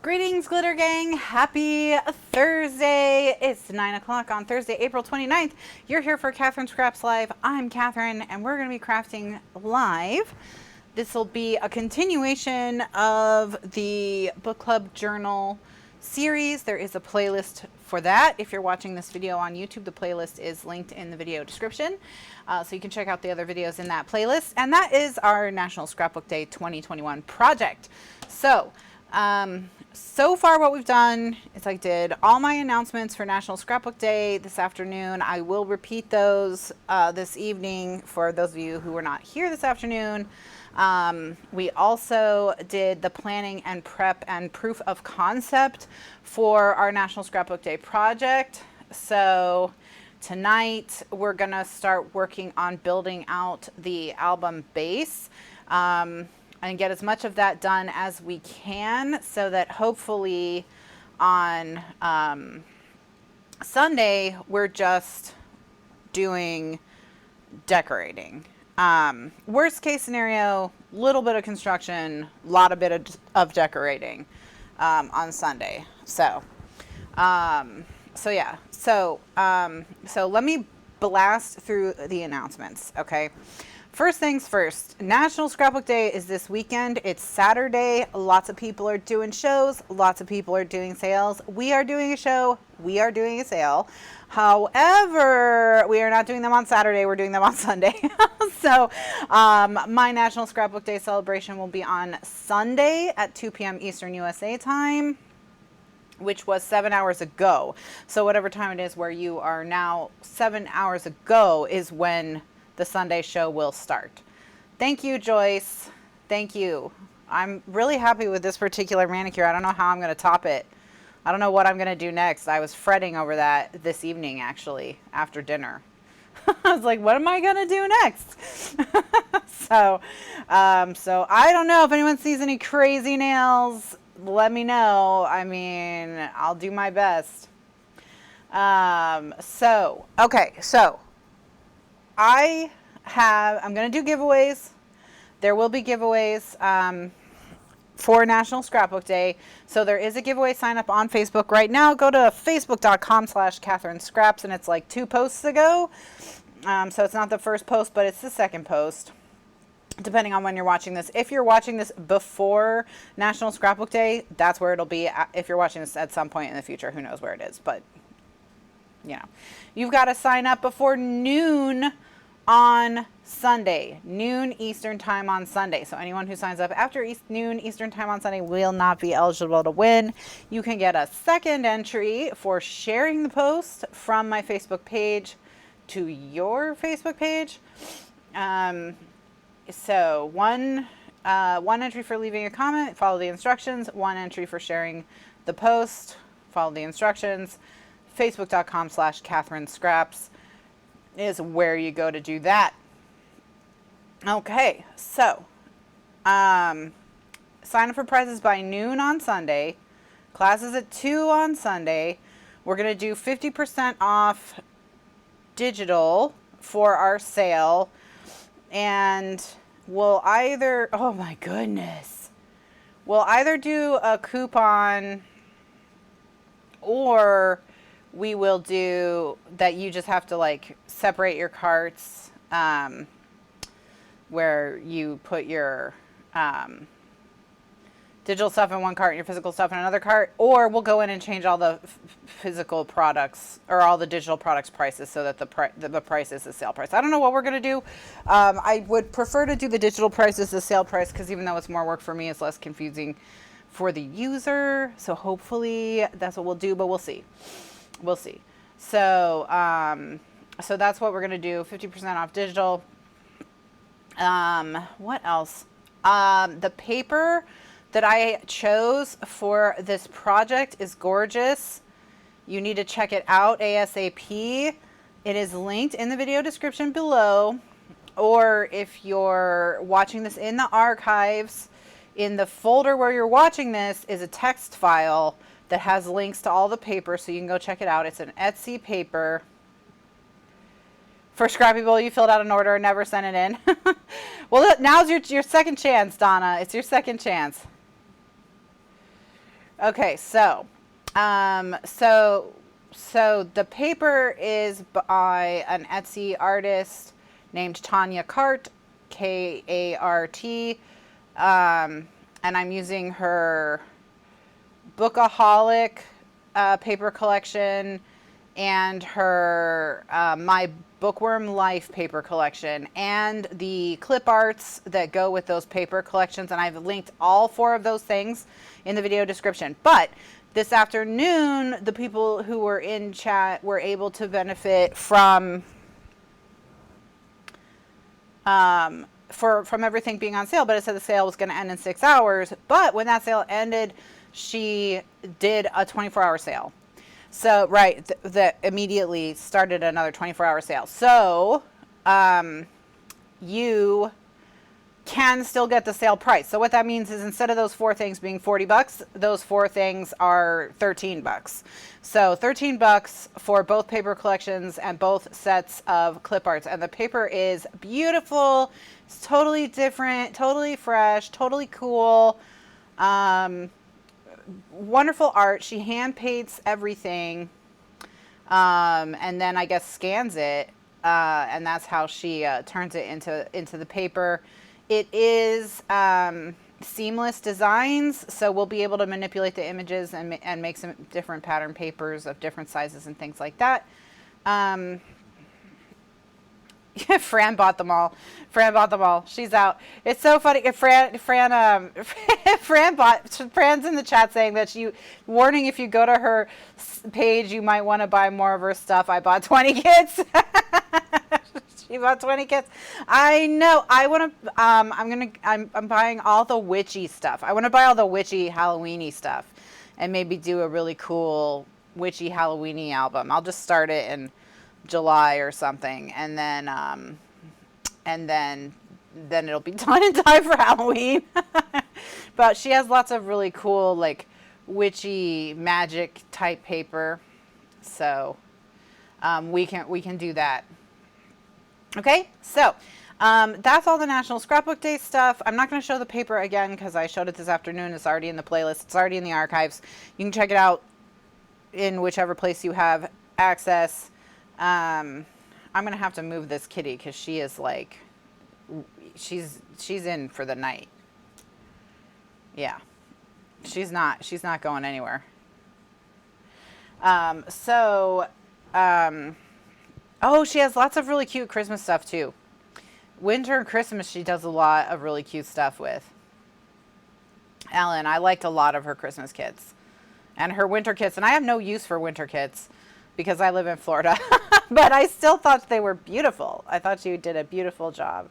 Greetings, Glitter Gang. Happy Thursday. It's 9 o'clock on Thursday, April 29th. You're here for Kathryn Scraps Live. I'm Kathryn, and we're going to be crafting live. This will be a continuation of the book club journal series. There is a playlist for that. If you're watching this video on YouTube, the playlist is linked in the video description. So you can check out the other videos in that playlist. And that is our National Scrapbook Day 2021 project. So far what we've done is I did all my announcements for National Scrapbook Day this afternoon. I will repeat those this evening for those of you who were not here this afternoon. We also did the planning and prep and proof of concept for our National Scrapbook Day project. So tonight we're gonna start working on building out the album base. And get as much of that done as we can so that hopefully on Sunday we're just doing decorating. Worst case scenario, little bit of construction, lot of bit of decorating on Sunday. So yeah. So let me blast through the announcements, okay? First things first, National Scrapbook Day is this weekend. It's Saturday. Lots of people are doing shows. Lots of people are doing sales. We are doing a show. We are doing a sale. However, we are not doing them on Saturday. We're doing them on Sunday. So my National Scrapbook Day celebration will be on Sunday at 2 p.m. Eastern USA time, which was 7 hours ago. So whatever time it is where you are now, 7 hours ago is when the Sunday show will start. Thank you, Joyce. Thank you. I'm really happy with this particular manicure. I don't know how I'm going to top it. I don't know what I'm going to do next. I was fretting over that this evening, actually, after dinner. I was like, what am I going to do next? So I don't know if anyone sees any crazy nails. Let me know. I mean, I'll do my best. Okay, so I'm going to do giveaways. There will be giveaways for National Scrapbook Day. So there is a giveaway sign up on Facebook right now. Go to facebook.com/Kathryn Scraps, and it's like 2 posts ago. So it's not the first post, but it's the second post, depending on when you're watching this. If you're watching this before National Scrapbook Day, that's where it'll be. If you're watching this at some point in the future, who knows where it is. But, you know, you've got to sign up before noon on Sunday, noon Eastern time on Sunday. So anyone who signs up after noon Eastern time on Sunday will not be eligible to win. You can get a second entry for sharing the post from my Facebook page to your Facebook page. So one entry for leaving a comment, follow the instructions. One entry for sharing the post, follow the instructions. Facebook.com/Kathryn Scraps is where you go to do that. Okay, so sign up for prizes by noon on Sunday. Classes at 2 on Sunday. We're going to do 50% off digital for our sale. And we'll either, oh my goodness, we'll either do a coupon or we will do that you just have to like separate your carts, where you put your digital stuff in one cart and your physical stuff in another cart, or we'll go in and change all the physical products or all the digital products prices so that the price is the sale price. I don't know what we're going to do. I would prefer to do the digital price as the sale price, because even though it's more work for me, it's less confusing for the user. So hopefully that's what we'll do, but we'll see. We'll see. So so that's what we're going to do. 50% off digital. What else? The paper that I chose for this project is gorgeous. You need to check it out ASAP. It is linked in the video description below, or if you're watching this in the archives, in the folder where you're watching this is a text file that has links to all the paper, so you can go check it out. It's an Etsy paper. For Scrappy Bowl, you filled out an order and never sent it in. Well, now's your second chance, Donna. It's your second chance. Okay, so the paper is by an Etsy artist named Tanya Cart, Kart, and I'm using her Bookaholic paper collection and her My Bookworm Life paper collection and the clip arts that go with those paper collections, and I've linked all 4 of those things in the video description. But this afternoon, the people who were in chat were able to benefit from everything being on sale, but it said the sale was going to end in 6 hours. But when that sale ended, she did a 24-hour sale. So, right, that immediately started another 24-hour sale. So, you can still get the sale price. So what that means is instead of those 4 things being $40, those 4 things are $13. So $13 for both paper collections and both sets of clip arts. And the paper is beautiful. It's totally different, totally fresh, totally cool. Wonderful art. She hand paints everything, and then I guess scans it, and that's how she turns it into the paper. It is seamless designs, so we'll be able to manipulate the images and make some different pattern papers of different sizes and things like that. Fran bought them all. Fran bought them all. She's out. It's so funny. Fran's in the chat saying that warning, if you go to her page, you might want to buy more of her stuff. I bought 20 kits. She bought 20 kits. I know. I want to, I'm buying all the witchy stuff. I want to buy all the witchy Halloweeny stuff and maybe do a really cool witchy Halloweeny album. I'll just start it in July or something, and then it'll be done in time for Halloween. But she has lots of really cool, like, witchy magic type paper, so we can do that. Okay, so that's all the National Scrapbook Day stuff. I'm not going to show the paper again because I showed it this afternoon. It's already in the playlist. It's already in the archives. You can check it out in whichever place you have access. I'm going to have to move this kitty because she is like, she's in for the night. Yeah, she's not going anywhere. Oh, she has lots of really cute Christmas stuff too. Winter and Christmas, she does a lot of really cute stuff with. Ellen, I liked a lot of her Christmas kits and her winter kits, and I have no use for winter kits because I live in Florida, but I still thought they were beautiful. I thought you did a beautiful job.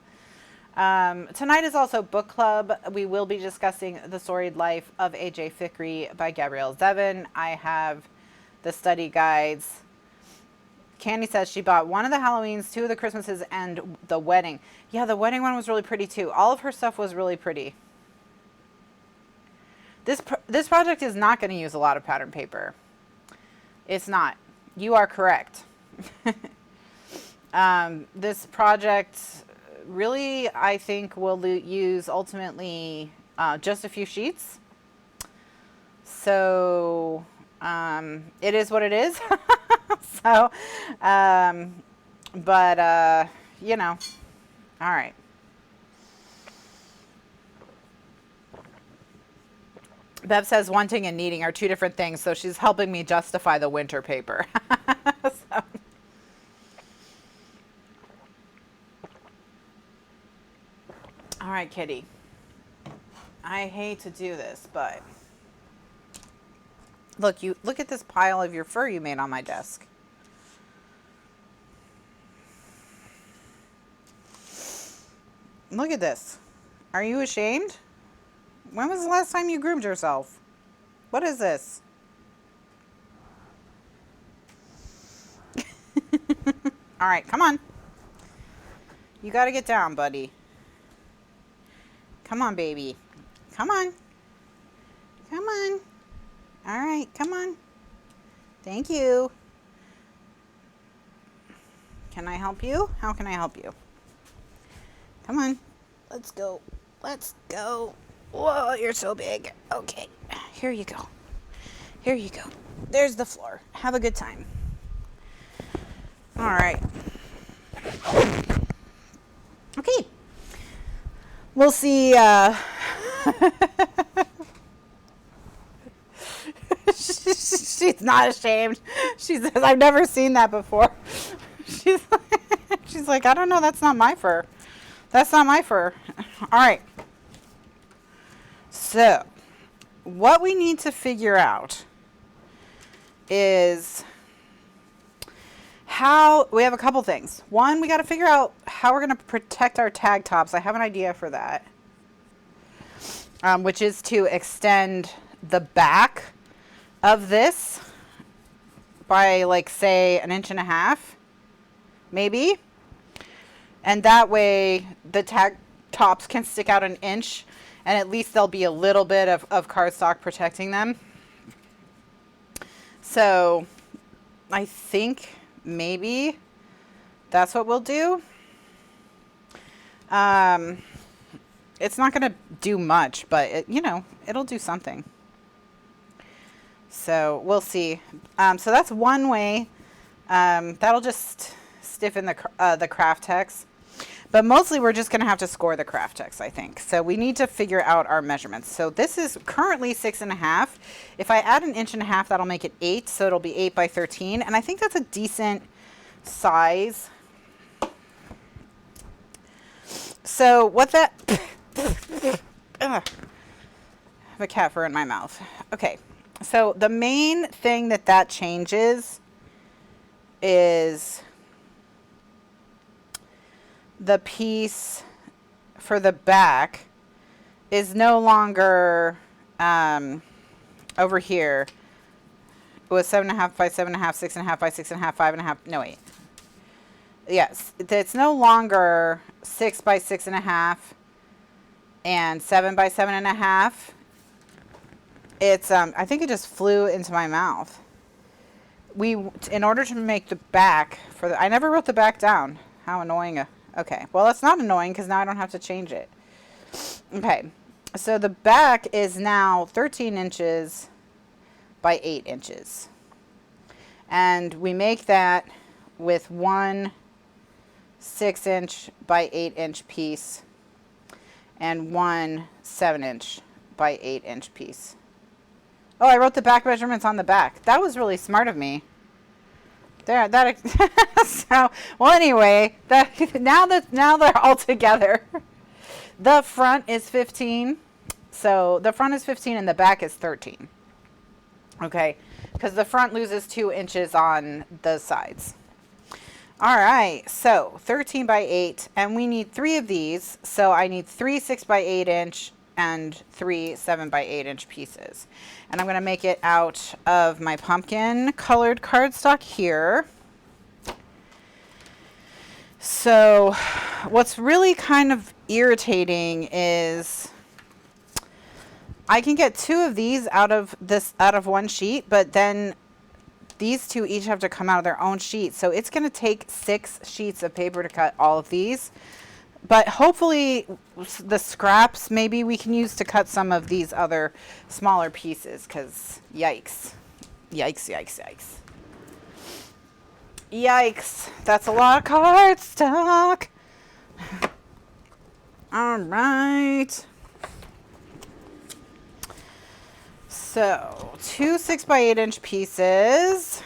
Tonight is also book club. We will be discussing The Storied Life of A.J. Fikry by Gabrielle Zevin. I have the study guides. Candy says she bought one of the Halloweens, 2 of the Christmases, and the wedding. Yeah, the wedding one was really pretty too. All of her stuff was really pretty. This project is not going to use a lot of pattern paper. It's not. You are correct. This project really, I think, will use ultimately just a few sheets. So it is what it is. So, you know, all right. Bev says wanting and needing are 2 different things, so she's helping me justify the winter paper. So. All right, kitty. I hate to do this, but look at this pile of your fur you made on my desk. Look at this. Are you ashamed? When was the last time you groomed yourself? What is this? All right, come on. You got to get down, buddy. Come on, baby. Come on. Come on. All right, come on. Thank you. Can I help you? How can I help you? Come on. Let's go. Let's go. Whoa, you're so big. Okay, here you go. Here you go. There's the floor. Have a good time. All right. Okay. We'll see. She's not ashamed. She says, I've never seen that before. She's like, I don't know. That's not my fur. That's not my fur. All right. So, what we need to figure out is how, we have a couple things. One, we got to figure out how we're going to protect our tag tops. I have an idea for that, which is to extend the back of this by, like, say, 1.5 inches, maybe. And that way the tag tops can stick out 1 inch, and at least there'll be a little bit of cardstock protecting them. So I think maybe that's what we'll do. It's not going to do much, but it, you know, it'll do something. So we'll see. So that's one way. That'll just stiffen the craft text. But mostly we're just going to have to score the craft text, I think. So we need to figure out our measurements. So this is currently 6.5. If I add 1.5 inches, that'll make it 8. So it'll be 8 by 13. And I think that's a decent size. So what that... I have a cat fur in my mouth. Okay. So the main thing that changes is the piece for the back is no longer over here. It was 7.5 by 7.5, 6.5 by 6.5, 5.5. No, wait. Yes, it's no longer 6 by 6.5 and 7 by 7.5. It's I think it just flew into my mouth. In order to make the back for the, I never wrote the back down. How annoying. Okay, well, it's not annoying because now I don't have to change it. Okay, so the back is now 13 inches by 8 inches. And we make that with one 6-inch by 8-inch piece and one 7-inch by 8-inch piece. Oh, I wrote the back measurements on the back. That was really smart of me. There, so, well, anyway, now they're all together. The front is 15. So the front is 15 and the back is 13. Okay, because the front loses 2 inches on the sides. All right, so 13 by 8, and we need 3 of these. So I need 3 6 by 8 inch and 3 7 by 8 inch pieces. And I'm going to make it out of my pumpkin colored cardstock here. So what's really kind of irritating is I can get 2 of these out of one sheet, but then these 2 each have to come out of their own sheet. So it's going to take 6 sheets of paper to cut all of these. But hopefully the scraps maybe we can use to cut some of these other smaller pieces, because yikes. Yikes, yikes, yikes. Yikes. That's a lot of cardstock. All right. So 2 6 by 8 inch pieces.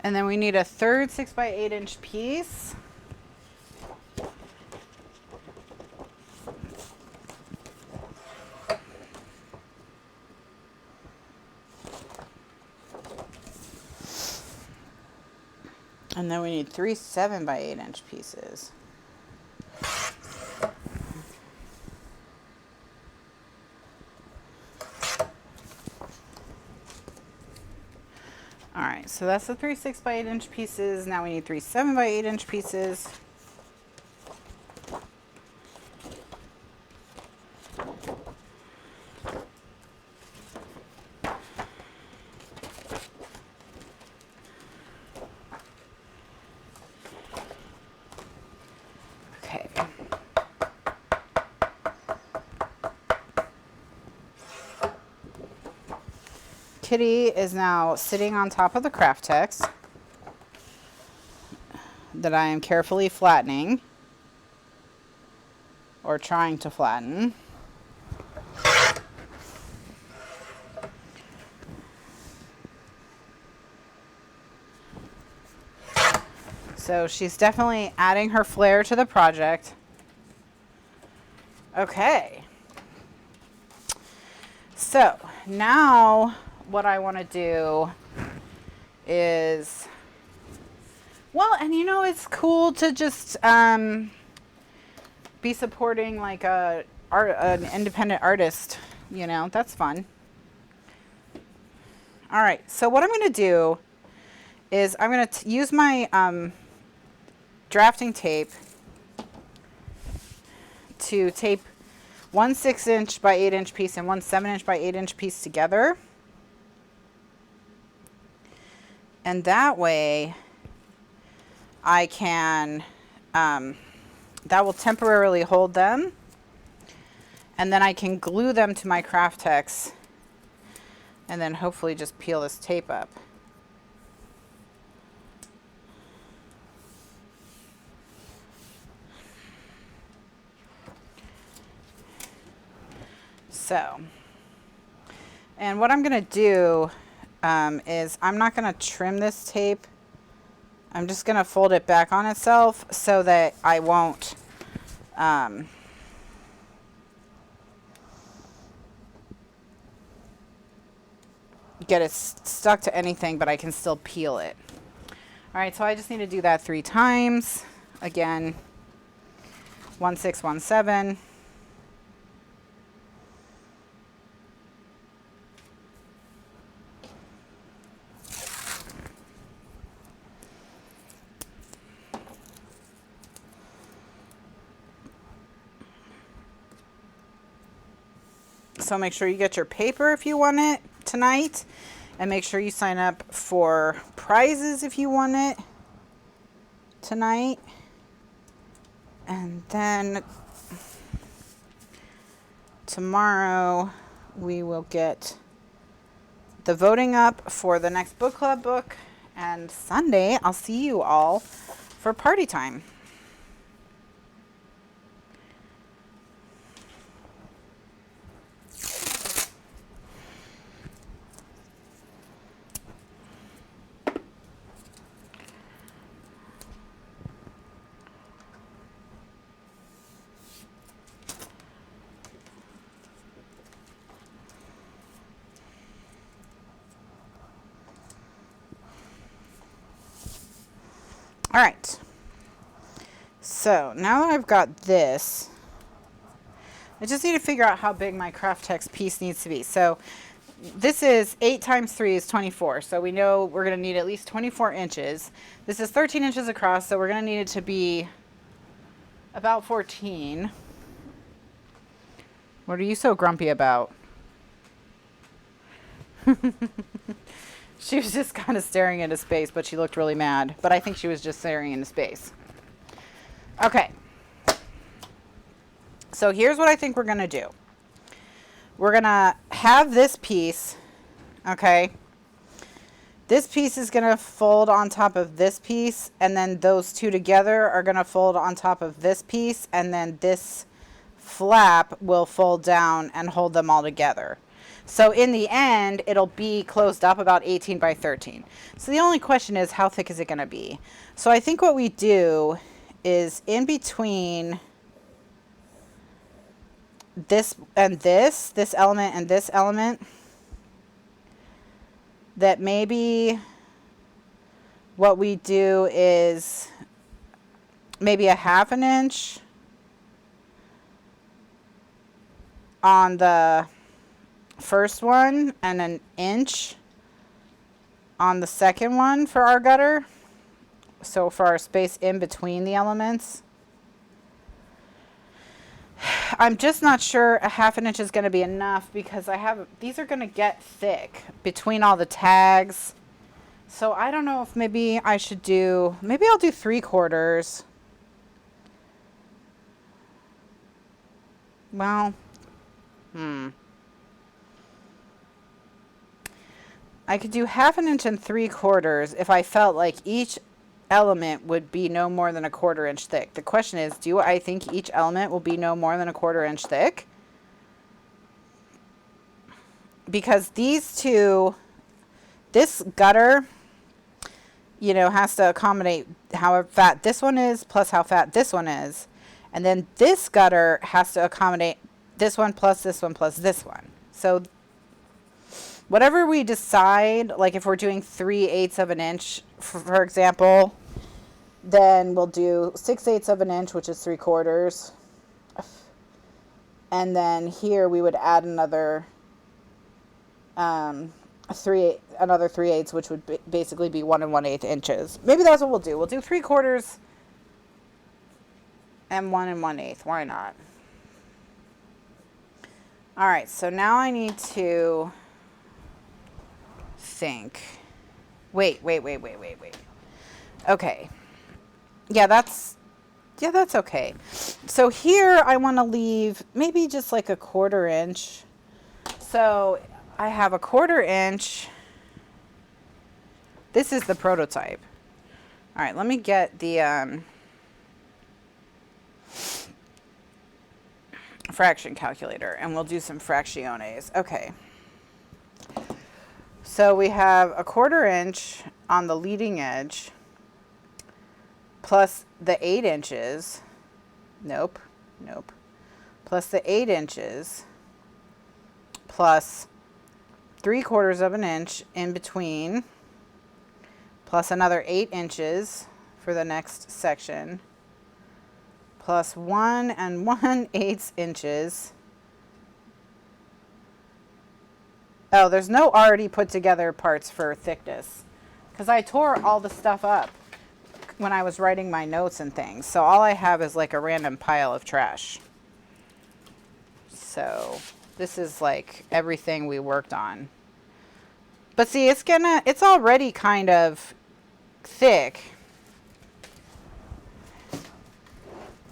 And then we need a third 6 by 8 inch piece. And then we need 3 7 by 8 inch pieces. All right, so that's the 3 6 by 8 inch pieces. Now we need 3 7 by 8 inch pieces. Okay. Kitty is now sitting on top of the craft text that I am carefully flattening, or trying to flatten. So she's definitely adding her flair to the project. Okay. So now what I want to do is, well, and you know, it's cool to just be supporting like an independent artist, you know, that's fun. All right, so what I'm going to do is I'm going to use my drafting tape to tape 1 6 inch by 8 inch piece and 1 7 inch by 8 inch piece together. And that way I can, that will temporarily hold them. And then I can glue them to my craft text and then hopefully just peel this tape up. So, and what I'm going to do is I'm not going to trim this tape. I'm just going to fold it back on itself so that I won't get it stuck to anything, but I can still peel it. All right, so I just need to do that 3 times. Again, 1 6 1 7. So make sure you get your paper if you want it tonight, and make sure you sign up for prizes if you want it tonight. And then tomorrow we will get the voting up for the next book club book, and Sunday I'll see you all for party time. All right, so now that I've got this, I just need to figure out how big my craft text piece needs to be. So this is 8 times 3 is 24. So we know we're going to need at least 24 inches. This is 13 inches across, so we're going to need it to be about 14. What are you so grumpy about? She was just kind of staring into space, but she looked really mad. But I think she was just staring into space. Okay. So here's what I think we're going to do. We're going to have this piece, okay? This piece is going to fold on top of this piece, and then those two together are going to fold on top of this piece, and then this flap will fold down and hold them all together. So in the end, it'll be closed up about 18 by 13. So the only question is, how thick is it going to be? So I think what we do is in between this and this element and this element, that maybe what we do is maybe a 1/2 inch on the first one and an inch on the second one for our gutter. So for our space in between the elements. I'm just not sure a 1/2 inch is going to be enough because these are going to get thick between all the tags. So I don't know if maybe I should maybe I'll do 3/4. Well, I could do 1/2 inch and 3/4 if I felt like each element would be no more than 1/4 inch thick. The question is, do I think each element will be no more than 1/4 inch thick? Because these two, this gutter, you know, has to accommodate how fat this one is plus how fat this one is. And then this gutter has to accommodate this one plus this one plus this one. So whatever we decide, like if we're doing 3/8 of an inch, for example, then we'll do 6/8 of an inch, which is 3/4. And then here we would add another 3/8, which would basically be 1 1/8 inches. Maybe that's what we'll do. We'll do 3/4 and 1 1/8. Why not? All right, so now I need to think. Wait. Okay. Yeah, that's okay. So here I want to leave maybe just like 1/4 inch. So I have 1/4 inch. This is the prototype. All right, let me get the fraction calculator and we'll do some fractiones. Okay. So we have 1/4 inch on the leading edge plus the 8 inches. Nope. Plus the 8 inches plus 3/4 of an inch in between plus another 8 inches for the next section plus 1 1/8 inches. Oh, there's no already put together parts for thickness because I tore all the stuff up when I was writing my notes and things. So all I have is like a random pile of trash. So this is like everything we worked on. But see, it's already kind of thick.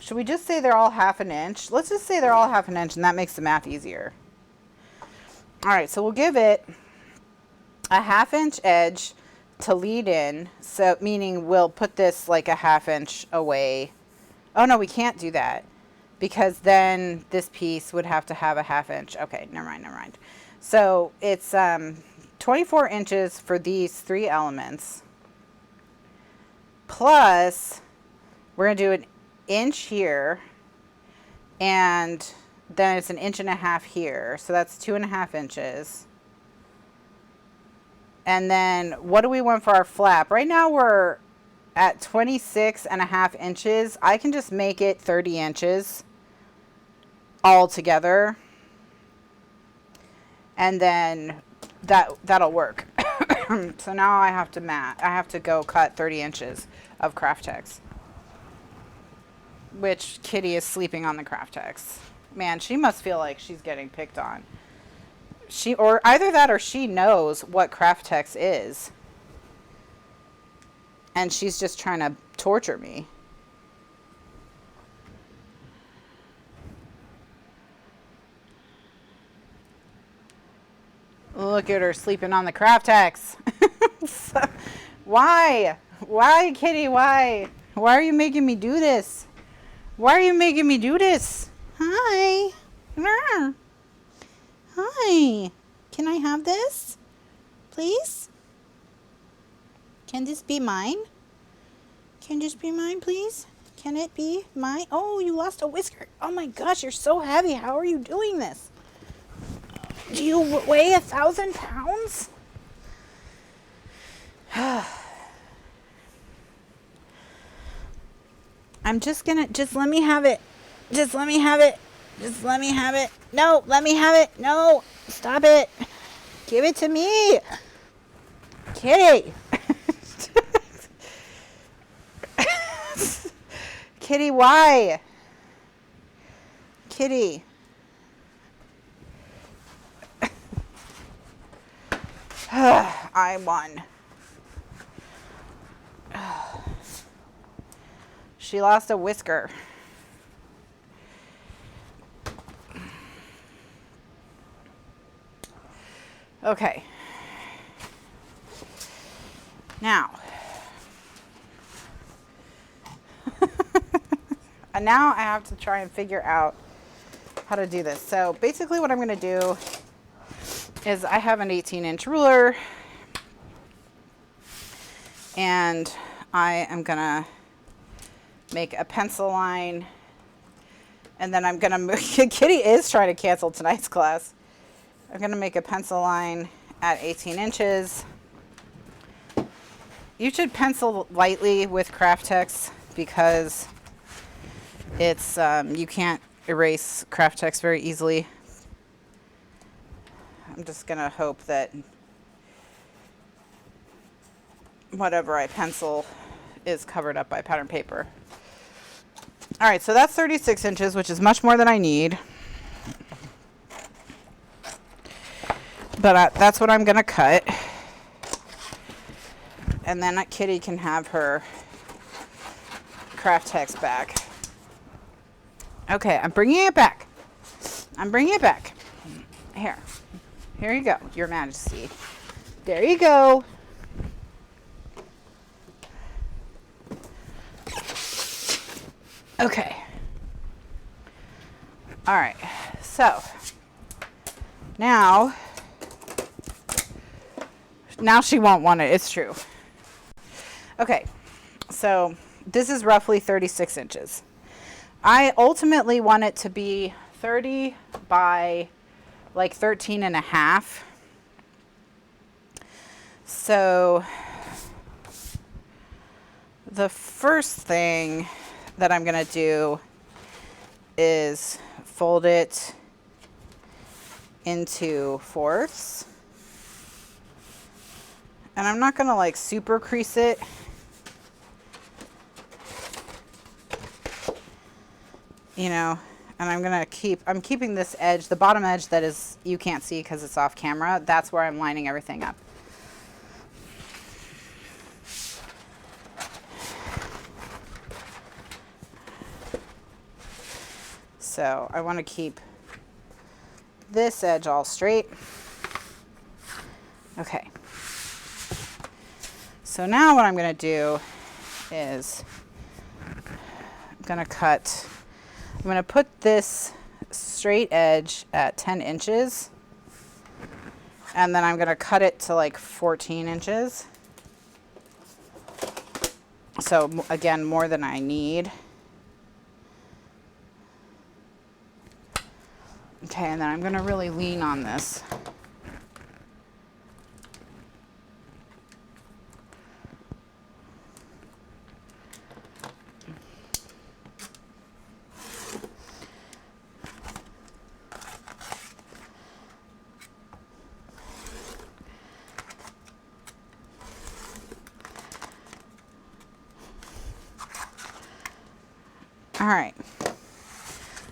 Should we just say they're all 1/2 inch? Let's just say they're all 1/2 inch and that makes the math easier. All right, so we'll give it a 1/2 inch edge to lead in. So meaning we'll put this like a 1/2 inch away. Oh no, we can't do that because then this piece would have to have a 1/2 inch. Okay, never mind. So it's 24 inches for these 3 elements. Plus we're gonna do an inch here and then it's 1.5 inches here. So that's 2.5 inches. And then what do we want for our flap? Right now we're at 26.5 inches. I can just make it 30 inches all together. And then that'll work. So now I have to go cut 30 inches of craft text. Which Kitty is sleeping on the craft text. Man, she must feel like she's getting picked on. Or either that or she knows what craft text is. And she's just trying to torture me. Look at her sleeping on the craft text. Why? Why, Kitty? Why? Why are you making me do this? Why are you making me do this? Hi. Hi. Can I have this? Please? Can this be mine? Can this be mine, please? Can it be mine? Oh, you lost a whisker. Oh my gosh, you're so heavy. How are you doing this? Do you weigh 1,000 pounds? I'm just let me have it. Just let me have it. Just let me have it. No, let me have it. No, stop it. Give it to me. Kitty. Kitty, why? Kitty. I won. She lost a whisker. Okay. Now. And now I have to try and figure out how to do this. So basically what I'm going to do is I have an 18-inch ruler and I am going to make a pencil line, and then I'm going to move. Kitty is trying to cancel tonight's class. I'm going to make a pencil line at 18 inches. You should pencil lightly with craft text because it's you can't erase craft text very easily. I'm just going to hope that whatever I pencil is covered up by pattern paper. All right, so that's 36 inches, which is much more than I need. But that's what I'm going to cut. And then Kitty can have her craft text back. Okay, I'm bringing it back. I'm bringing it back. Here. Here you go, Your Majesty. There you go. Okay. All right. So now she won't want it. It's true. Okay. So this is roughly 36 inches. I ultimately want it to be 30 by like 13 and a half. So the first thing that I'm going to do is fold it into fourths. And I'm not going to like super crease it. You know, and I'm keeping this edge, the bottom edge that is, you can't see because it's off camera. That's where I'm lining everything up. So I want to keep this edge all straight. Okay. So now what I'm going to do is I'm going to put this straight edge at 10 inches. And then I'm going to cut it to like 14 inches. So again, more than I need. Okay, and then I'm going to really lean on this. All right.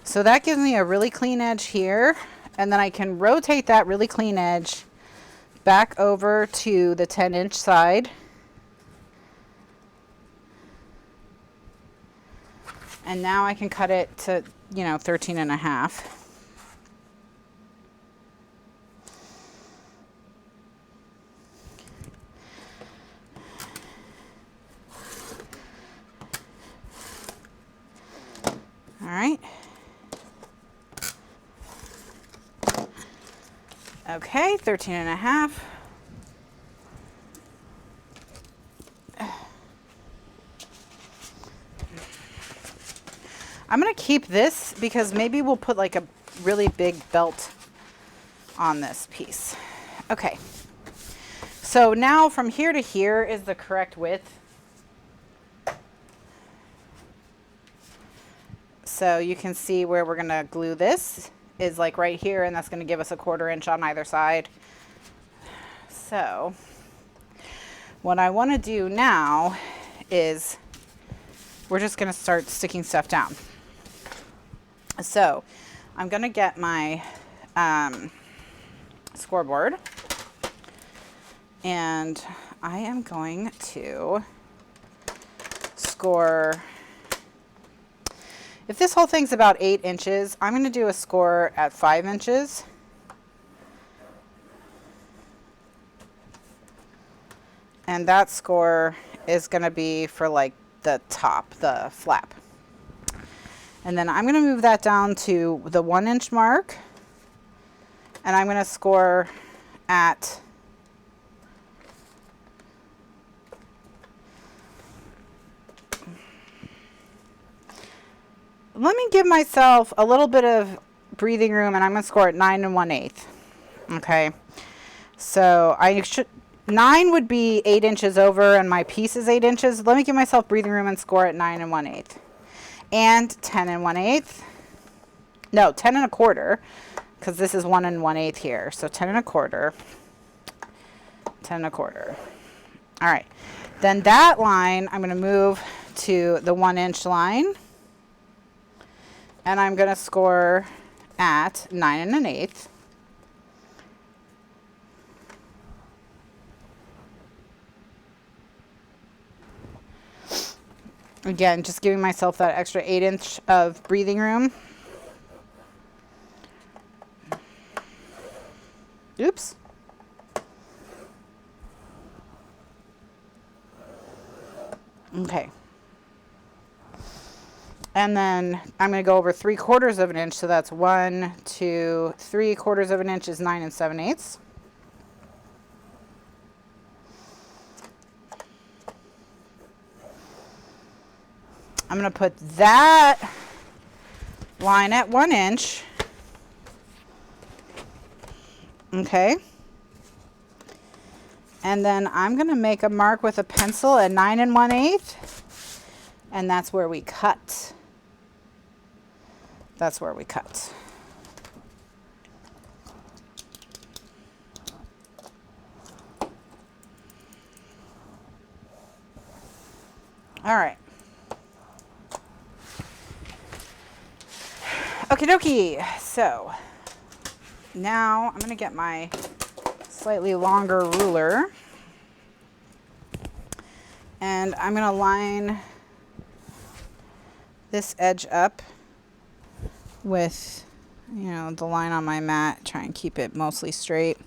So that gives me a really clean edge here, and then I can rotate that really clean edge back over to the 10-inch side. And now I can cut it to, 13 and a half. All right. Okay, 13 and a half. I'm going to keep this because maybe we'll put like a really big belt on this piece. Okay. So now from here to here is the correct width. So you can see where we're going to glue this is like right here, and that's going to give us a 1/4 inch on either side. So What I want to do now is we're just going to start sticking stuff down. So I'm going to get my scoreboard, and I am going to score. If this whole thing's about 8 inches, I'm going to do a score at 5 inches. And that score is going to be for like the top, the flap. And then I'm going to move that down to the 1 inch mark. And I'm going to score at let me give myself a little bit of breathing room, and I'm going to score at 9 1/8. Okay. So I should 9 would be 8 inches over, and my piece is 8 inches. Let me give myself breathing room and score at 9 1/8. And 10 1/8. No, 10 1/4, because this is 1 1/8 here. So 10 1/4. 10 1/4. All right. Then that line, I'm going to move to the 1 inch line. And I'm going to score at 9 1/8. Again, just giving myself that extra 8 inch of breathing room. Oops. Okay. And then I'm going to go over 3/4 of an inch. So that's 1, 2, 3/4 of an inch is 9 7/8. I'm going to put that line at 1 inch. Okay. And then I'm going to make a mark with a pencil at 9 1/8. And that's where we cut. That's where we cut. All right. Okie dokie. So now I'm going to get my slightly longer ruler, and I'm going to line this edge up with, you know, the line on my mat. Try and keep it mostly straight.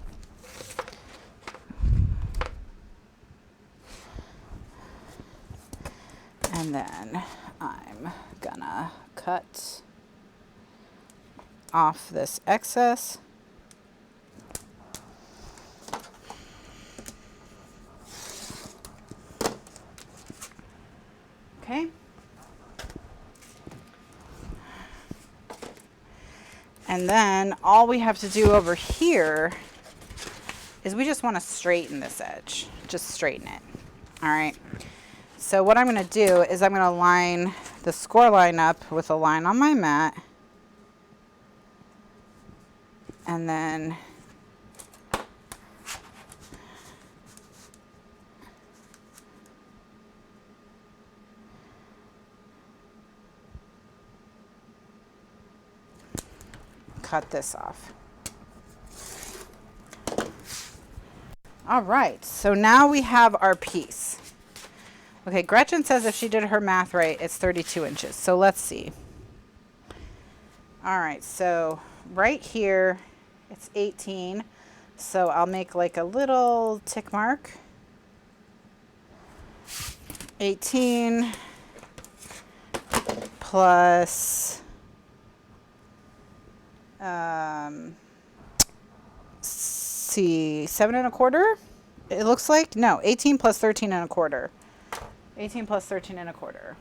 And then I'm gonna cut off this excess. Okay. And then all we have to do over here is we just want to straighten this edge. Just straighten it. All right. So what I'm going to do is I'm going to line the score line up with a line on my mat. And then cut this off. All right, so now we have our piece. Okay, Gretchen says if she did her math right, it's 32 inches. So let's see. All right, so right here, it's 18. So I'll make like a little tick mark. 18 plus see, 7 1/4. It looks like, no, 18 plus 13 1/4. 18 plus 13 1/4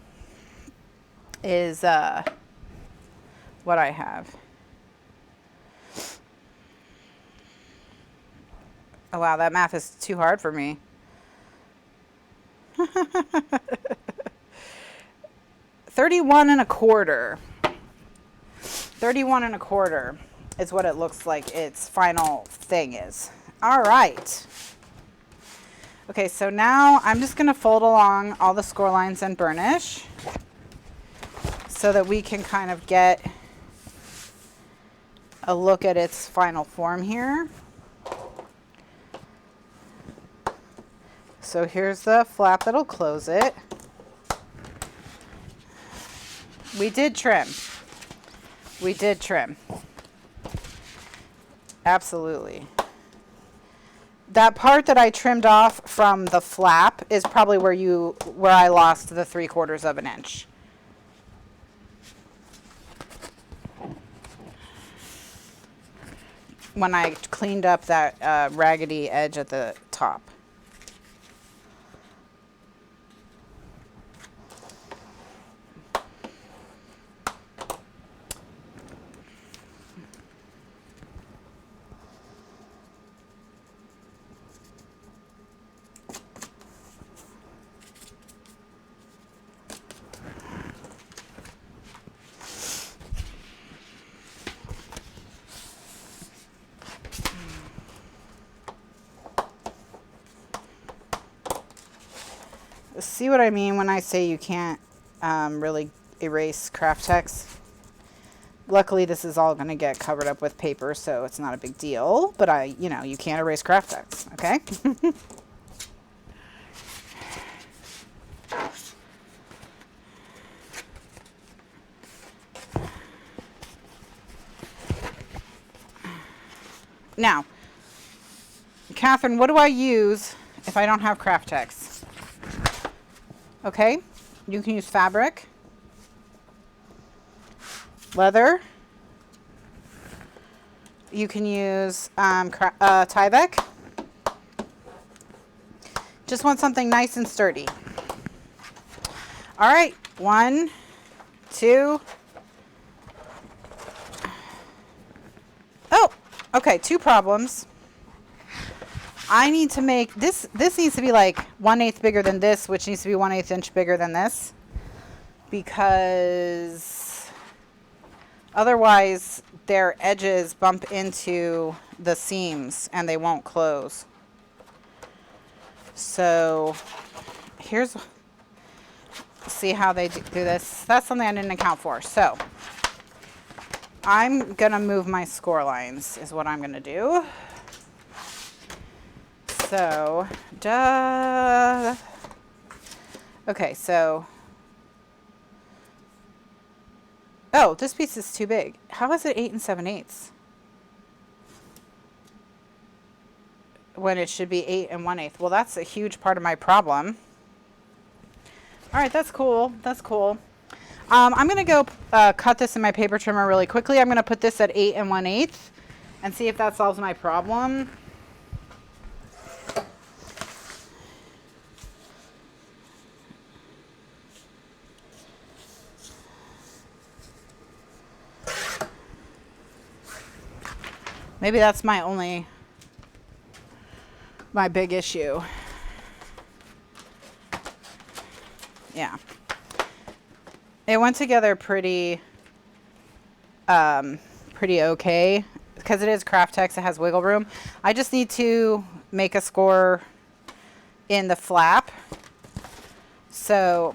is what I have. Oh wow, that math is too hard for me. 31 1/4. 31 1/4 is what it looks like its final thing is. All right. Okay, so now I'm just going to fold along all the score lines and burnish so that we can kind of get a look at its final form here. So here's the flap that'll close it. We did trim. We did trim. Absolutely. That part that I trimmed off from the flap is probably where I lost the 3/4 of an inch. When I cleaned up that raggedy edge at the top. See what I mean when I say you can't really erase craft text? Luckily, this is all going to get covered up with paper, so it's not a big deal. But you can't erase craft text, okay? Now, Kathryn, what do I use if I don't have craft text? Okay, you can use fabric, leather, you can use Tyvek. Just want something nice and sturdy. All right, 1, 2. Oh, okay, 2 problems. I need to make this needs to be like 1/8 bigger than this, which needs to be 1/8 inch bigger than this, because otherwise their edges bump into the seams and they won't close. So see how they do this. That's something I didn't account for. So I'm gonna move my score lines is what I'm gonna do. So, okay, so, oh, this piece is too big. How is it 8 7/8 when it should be 8 1/8? Well, that's a huge part of my problem. All right, that's cool. That's cool. I'm going to go cut this in my paper trimmer really quickly. I'm going to put this at 8 1/8 and see if that solves my problem. Maybe that's my big issue. Yeah. It went together pretty okay because it is craft text. It has wiggle room. I just need to make a score in the flap. So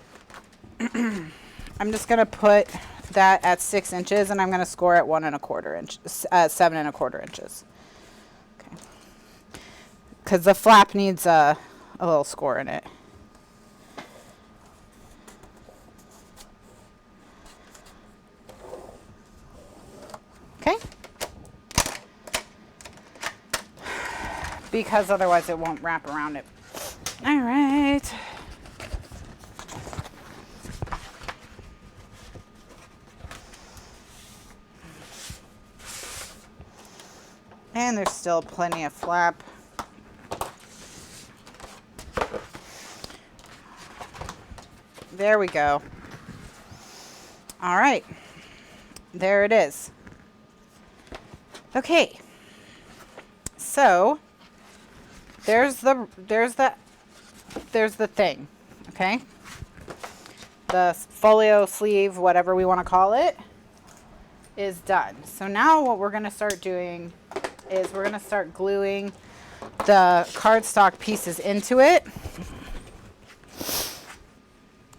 I'm just going to put that at 6 inches, and I'm going to score at 1 1/4 inches, 7 1/4 inches. Okay. Because the flap needs a little score in it. Okay. Because otherwise it won't wrap around it. All right. And there's still plenty of flap. There we go. All right. There it is. Okay. So there's the thing, okay? The folio sleeve, whatever we want to call it, is done. So now what we're going to start doing is we're going to start gluing the cardstock pieces into it.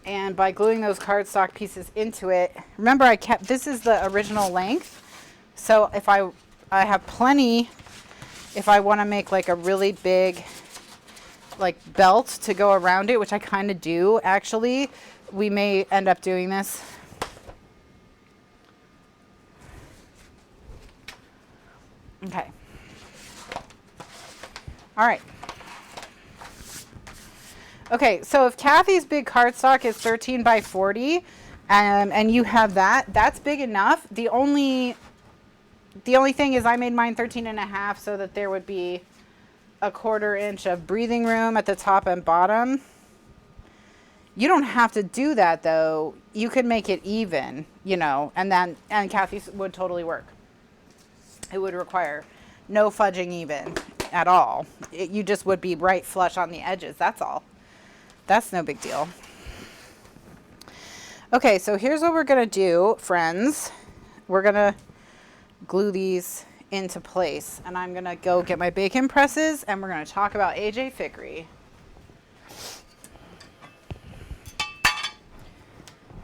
And by gluing those cardstock pieces into it, remember this is the original length. So if I have plenty, if I want to make like a really big like belt to go around it, which I kind of do actually, we may end up doing this. Okay. All right. Okay, so if Kathy's big cardstock is 13 by 40, and you have that, that's big enough. The only thing is I made mine 13.5 so that there would be a 1/4 inch of breathing room at the top and bottom. You don't have to do that though. You could make it even, you know, and Kathy's would totally work. It would require no fudging even at all. You just would be right flush on the edges, that's all. That's no big deal. Okay, so here's what we're gonna do, friends. We're gonna glue these into place, and I'm gonna go get my bacon presses, and we're gonna talk about AJ Fickery.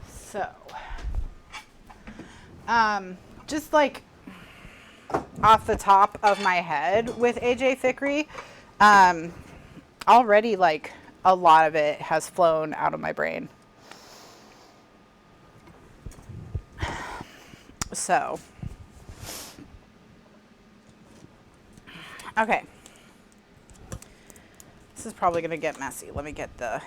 So, just like off the top of my head with AJ Fickery, already like a lot of it has flown out of my brain. So, okay. This is probably going to get messy. Let me get the...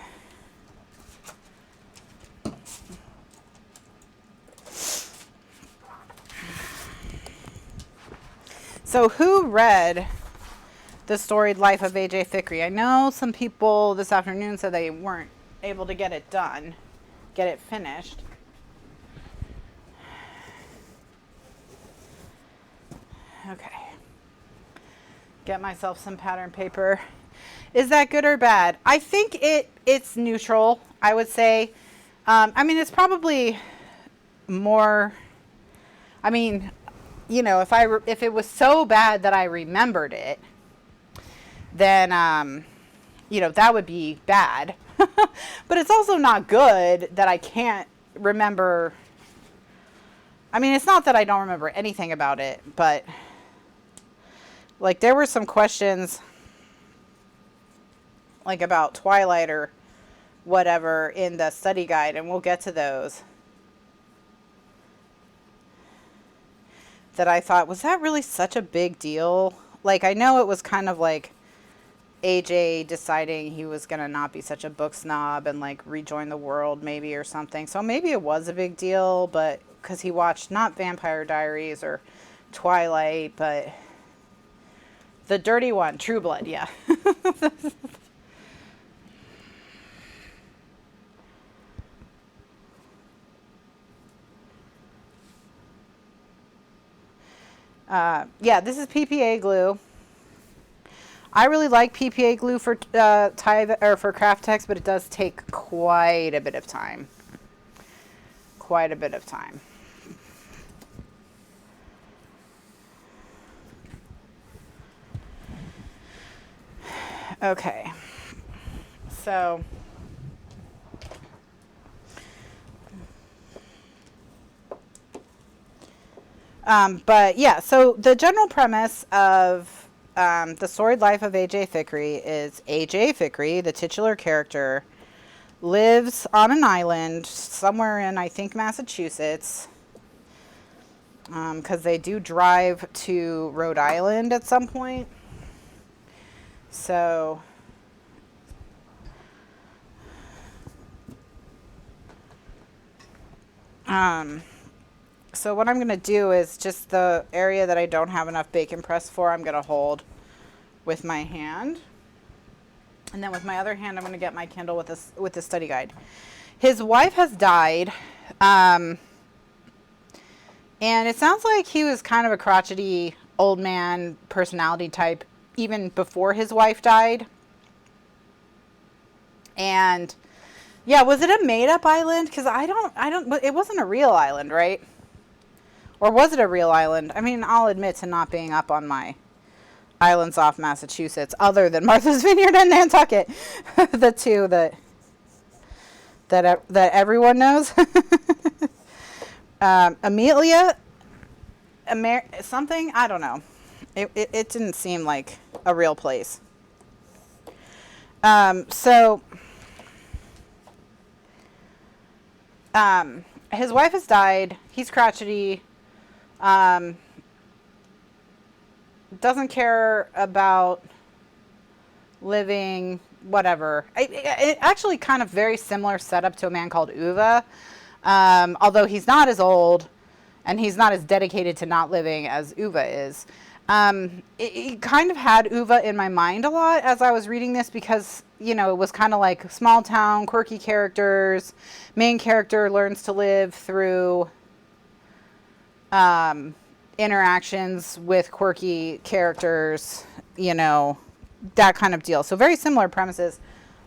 So who read The Storied Life of AJ Fickery? I know some people this afternoon said they weren't able to get it done, get it finished. Okay. Get myself some pattern paper. Is that good or bad? I think it's neutral, I would say. I mean, it's probably more, I mean, you know, if it was so bad that I remembered it, then, you know, that would be bad. But it's also not good that I can't remember. I mean, it's not that I don't remember anything about it, but like there were some questions like about Twilight or whatever in the study guide, and we'll get to those, that I thought, was that really such a big deal? Like, I know it was kind of like AJ deciding he was going to not be such a book snob and like rejoin the world maybe or something. So maybe it was a big deal, but because he watched not Vampire Diaries or Twilight, but the dirty one, True Blood, yeah. Yeah, this is PPA glue. I really like PPA glue for for craft text, but it does take quite a bit of time. Quite a bit of time. Okay. So but yeah, so the general premise of The Storied Life of AJ Fickery is AJ Fickery, the titular character, lives on an island somewhere in, I think, Massachusetts, because they do drive to Rhode Island at some point. So so what I'm going to do is just the area that I don't have enough bacon press for, I'm going to hold with my hand. And then with my other hand, I'm going to get my Kindle with the study guide. His wife has died. And it sounds like he was kind of a crotchety old man personality type even before his wife died. And yeah, was it a made-up island? Because it wasn't a real island, right? Or was it a real island? I mean, I'll admit to not being up on my islands off Massachusetts, other than Martha's Vineyard and Nantucket, the two that everyone knows. Amelia, something, I don't know. It didn't seem like a real place. His wife has died. He's crotchety. Doesn't care about living, whatever. It actually kind of very similar setup to A Man Called Uva. Although he's not as old and he's not as dedicated to not living as Uva is. It kind of had Uva in my mind a lot as I was reading this because, you know, it was kind of like small town, quirky characters. Main character learns to live through interactions with quirky characters, you know, that kind of deal. So very similar premises,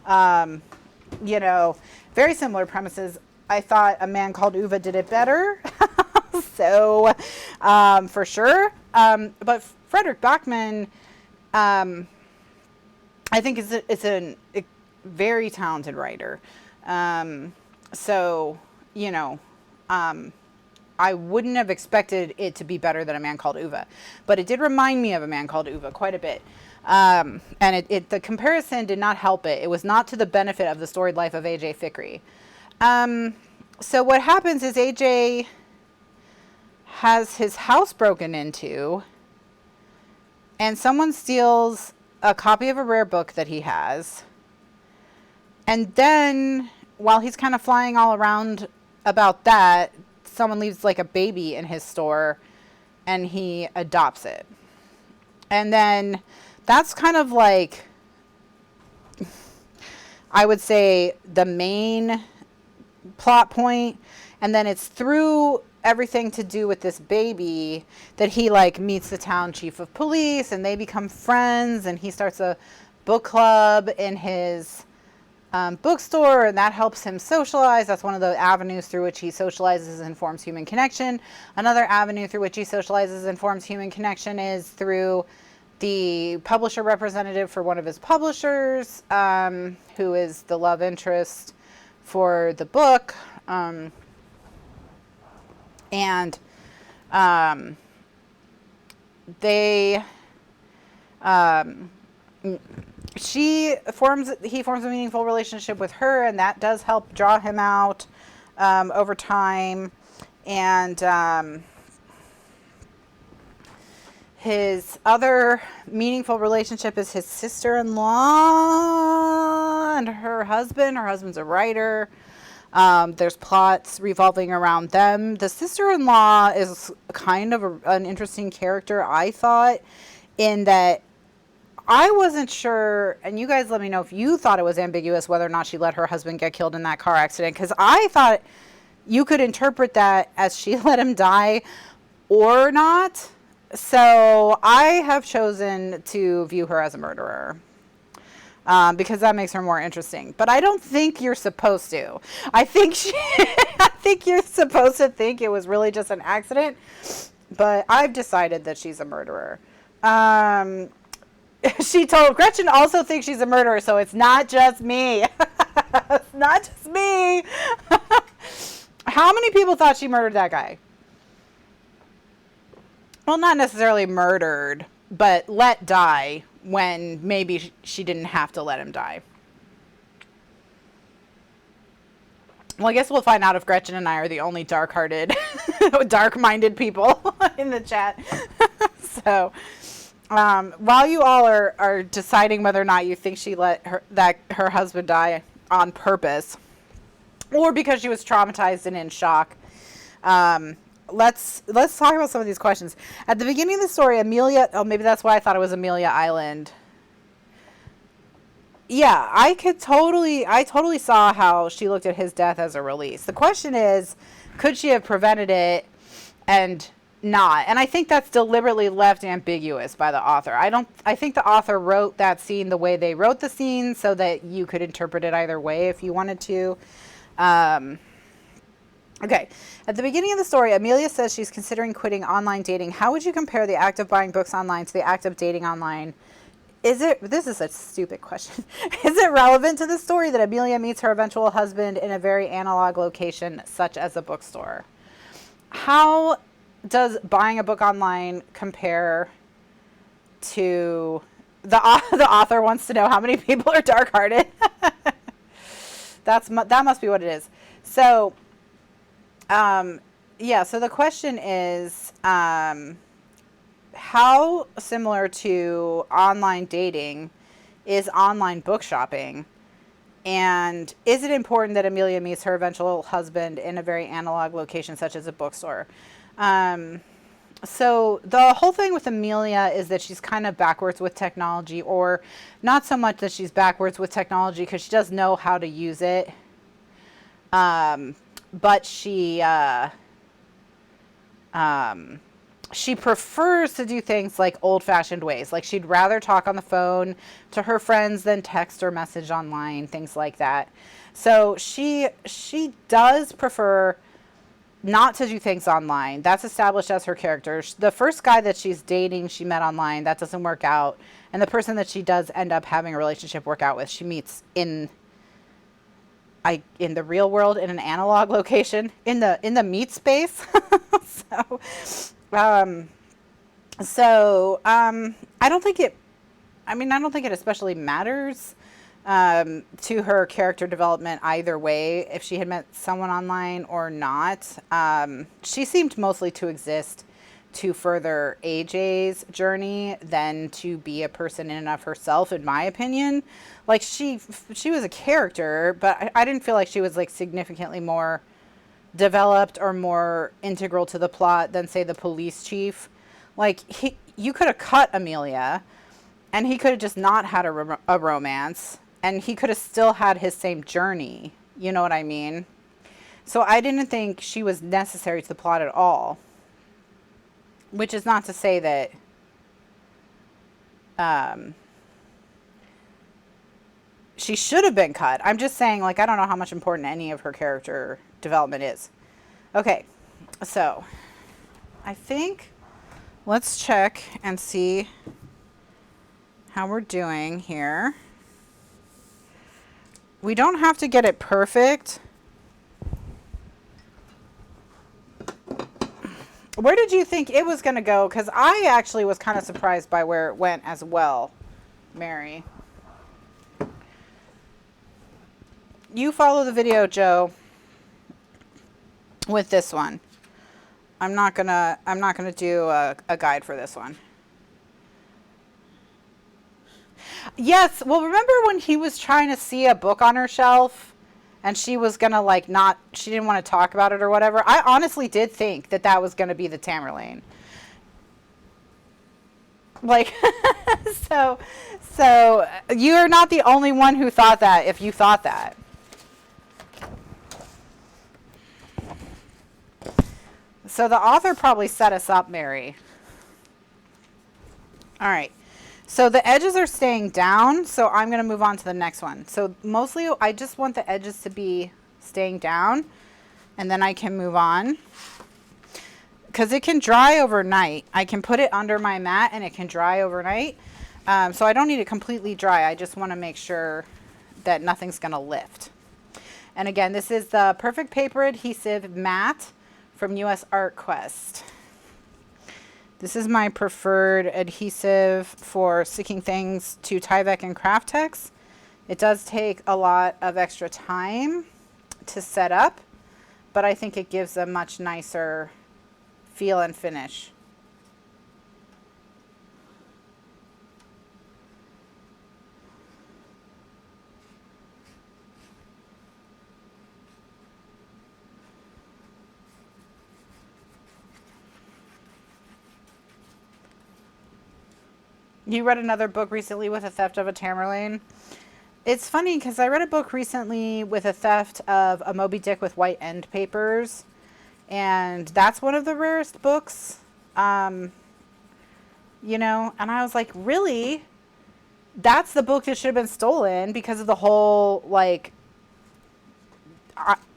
you know, very similar premises. I thought A Man Called Uva did it better. So, for sure. But Frederick Bachman, I think is a very talented writer. So, you know, I wouldn't have expected it to be better than A Man Called Uva, but it did remind me of A Man Called Uva quite a bit. And the comparison did not help it. It was not to the benefit of the storied life of A.J. Thickery. So what happens is A.J. has his house broken into, and someone steals a copy of a rare book that he has. And then, while he's kind of flying all around about that, someone leaves like a baby in his store, and he adopts it. And then, that's kind of like, I would say, the main plot point. And then it's through everything to do with this baby that he like meets the town chief of police, and they become friends, and he starts a book club in his bookstore, and that helps him socialize. That's one of the avenues through which he socializes and forms human connection. Another avenue through which he socializes and forms human connection is through the publisher representative for one of his publishers, who is the love interest for the book. He forms a meaningful relationship with her, and that does help draw him out over time. And his other meaningful relationship is his sister-in-law and her husband. Her husband's a writer. There's plots revolving around them. The sister-in-law is kind of an interesting character, I thought, in that I wasn't sure, and you guys let me know if you thought it was ambiguous whether or not she let her husband get killed in that car accident, because I thought you could interpret that as she let him die or not. So I have chosen to view her as a murderer. Because that makes her more interesting. But I don't think you're supposed to. I think you're supposed to think it was really just an accident. But I've decided that she's a murderer. She told Gretchen also thinks she's a murderer, so it's not just me. It's not just me. How many people thought she murdered that guy? Well, not necessarily murdered, but let die when maybe she didn't have to let him die. Well, I guess we'll find out if Gretchen and I are the only dark-hearted, dark-minded people in the chat. So, while you all are deciding whether or not you think she let her husband die on purpose, or because she was traumatized and in shock, let's talk about some of these questions. At the beginning of the story, Amelia, maybe that's why I thought it was Amelia Island. Yeah, I totally saw how she looked at his death as a release. The question is, could she have prevented it and not? And I think that's deliberately left ambiguous by the author. I think the author wrote that scene the way they wrote the scene so that you could interpret it either way if you wanted to. Okay, at the beginning of the story, Amelia says she's considering quitting online dating. How would you compare the act of buying books online to the act of dating online? This is a stupid question. Is it relevant to the story that Amelia meets her eventual husband in a very analog location, such as a bookstore? How does buying a book online compare to the author wants to know how many people are dark-hearted? That must be what it is. So, yeah, so the question is, how similar to online dating is online book shopping? And is it important that Amelia meets her eventual husband in a very analog location, such as a bookstore? So the whole thing with Amelia is that she's kind of backwards with technology, or not so much that she's backwards with technology, because she does know how to use it. But she prefers to do things like old-fashioned ways. Like, she'd rather talk on the phone to her friends than text or message online, things like that. So she does prefer not to do things online. That's established as her character. The first guy that she's dating, she met online. That doesn't work out. And the person that she does end up having a relationship work out with, she meets in the real world, in an analog location, in the meat space. I don't think it especially matters to her character development either way, if she had met someone online or not. She seemed mostly to exist to further AJ's journey than to be a person in and of herself, in my opinion. Like, she was a character, but I didn't feel like she was like significantly more developed or more integral to the plot than, say, the police chief. Like, you could have cut Amelia, and he could have just not had a romance, and he could have still had his same journey. You know what I mean? So I didn't think she was necessary to the plot at all. Which is not to say that she should have been cut. I'm just saying, like, I don't know how much important any of her character development is. Okay, so I think let's check and see how we're doing here. We don't have to get it perfect. Where did you think it was going to go? Because I actually was kind of surprised by where it went as well, Mary. You follow the video, Joe, with this one. I'm not gonna do a guide for this one. Yes, well, remember when he was trying to see a book on her shelf? And she was going to, like, she didn't want to talk about it or whatever. I honestly did think that was going to be the Tamerlane. Like, so you're not the only one who thought that, if you thought that. So the author probably set us up, Mary. All right. So the edges are staying down, so I'm going to move on to the next one. So mostly I just want the edges to be staying down, and then I can move on. Because it can dry overnight. I can put it under my mat and it can dry overnight. So I don't need it completely dry. I just want to make sure that nothing's going to lift. And again, this is the Perfect Paper Adhesive Matte from US Art Quest. This is my preferred adhesive for sticking things to Tyvek and Craftex. It does take a lot of extra time to set up, but I think it gives a much nicer feel and finish. You read another book recently with a theft of a Tamerlane? It's funny because I read a book recently with a theft of a Moby Dick with white end papers. And that's one of the rarest books. You know, and I was like, really? That's the book that should have been stolen because of the whole, like,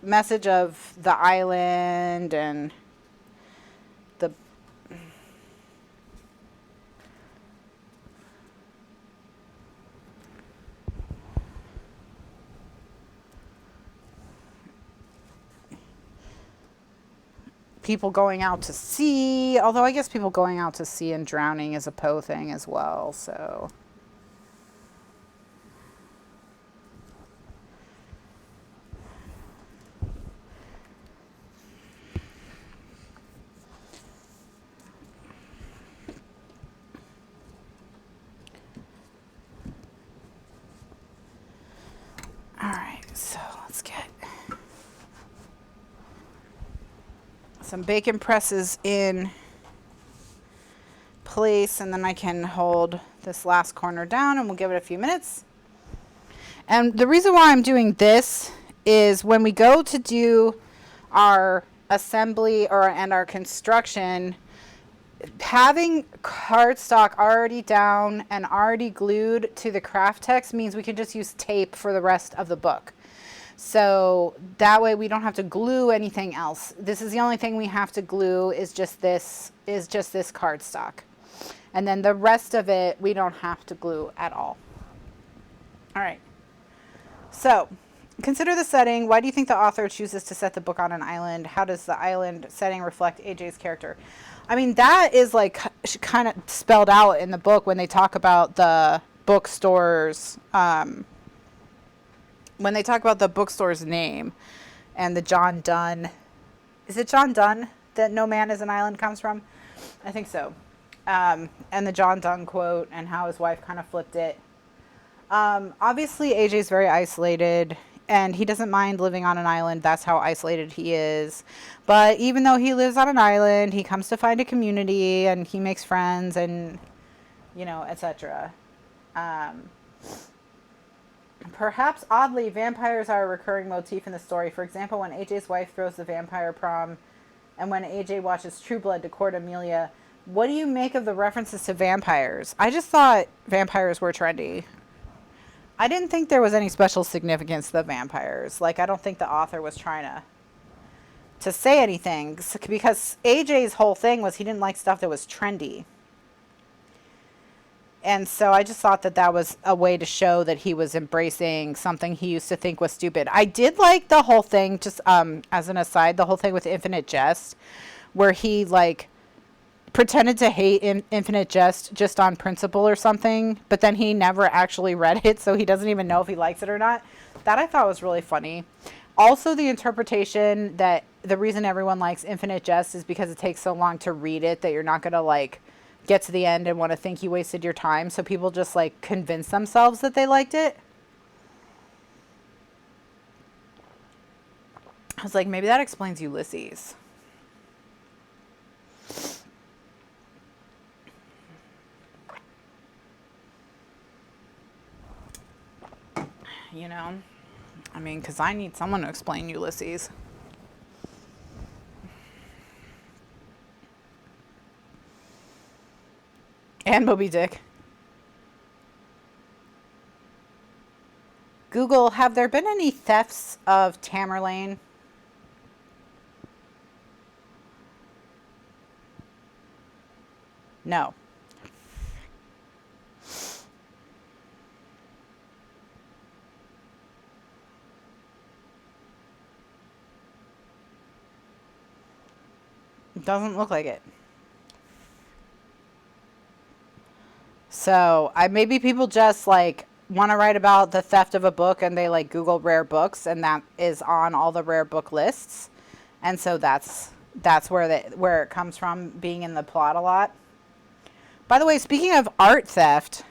message of the island and the people going out to sea, although I guess people going out to sea and drowning is a Poe thing as well, so. All right, so let's get some bacon presses in place, and then I can hold this last corner down and we'll give it a few minutes. And the reason why I'm doing this is when we go to do our assembly and our construction, having cardstock already down and already glued to the craft text means we can just use tape for the rest of the book. So that way we don't have to glue anything else. This is the only thing we have to glue is just this cardstock. And then the rest of it we don't have to glue at all. All right. So consider the setting. Why do you think the author chooses to set the book on an island? How does the island setting reflect AJ's character? I mean, that is like kind of spelled out in the book when they talk about the bookstores, when they talk about the bookstore's name and the John Donne. Is it John Donne that "No man is an island" comes from? I think so. And the John Donne quote and how his wife kind of flipped it. Obviously, AJ's very isolated and he doesn't mind living on an island. That's how isolated he is. But even though he lives on an island, he comes to find a community and he makes friends and, you know, etc. Perhaps oddly, vampires are a recurring motif in the story. For example, when AJ's wife throws the vampire prom and when AJ watches True Blood to court Amelia. What do you make of the references to vampires? I just thought vampires were trendy. I didn't think there was any special significance to the vampires. Like, I don't think the author was trying to say anything, because AJ's whole thing was he didn't like stuff that was trendy. And so I just thought that that was a way to show that he was embracing something he used to think was stupid. I did like the whole thing, just as an aside, the whole thing with Infinite Jest, where he like pretended to hate Infinite Jest just on principle or something, but then he never actually read it, so he doesn't even know if he likes it or not. That I thought was really funny. Also, the interpretation that the reason everyone likes Infinite Jest is because it takes so long to read it that you're not going to like get to the end and want to think you wasted your time, so people just like convince themselves that they liked it. I was like, maybe that explains Ulysses. You know, I mean, because I need someone to explain Ulysses. And Moby Dick. Google, have there been any thefts of Tamerlane? No. Doesn't look like it. So maybe people just like want to write about the theft of a book and they like Google rare books and that is on all the rare book lists. And so that's where it comes from, being in the plot a lot. By the way, speaking of art theft,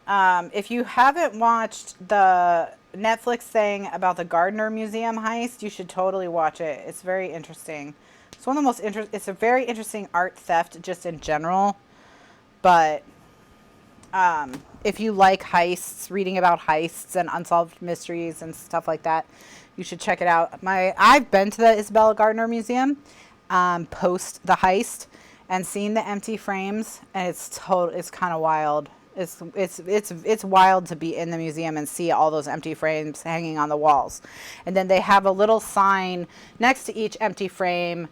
if you haven't watched the Netflix thing about the Gardner Museum heist, you should totally watch it. It's very interesting. It's one of the most it's a very interesting art theft just in general. But if you like heists, reading about heists and unsolved mysteries and stuff like that, you should check it out. I've been to the Isabella Gardner Museum post the heist and seen the empty frames, and it's kind of wild. It's wild to be in the museum and see all those empty frames hanging on the walls. And then they have a little sign next to each empty frame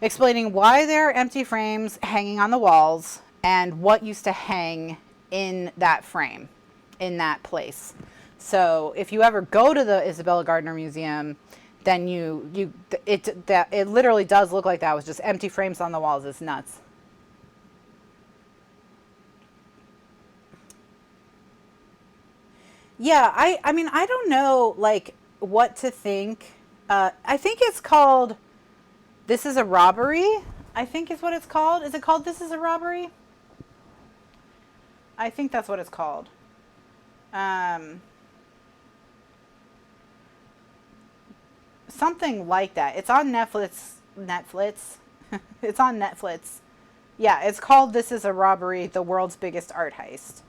explaining why there are empty frames hanging on the walls and what used to hang in that frame, in that place. So if you ever go to the Isabella Gardner Museum, then it literally does look like that with just empty frames on the walls. It's nuts. Yeah, I mean, I don't know, like, what to think. I think it's called This Is a Robbery, I think is what it's called. Is it called This Is a Robbery? I think that's what it's called. Something like that. It's on Netflix. It's on Netflix. Yeah, it's called This Is a Robbery, the World's Biggest Art Heist.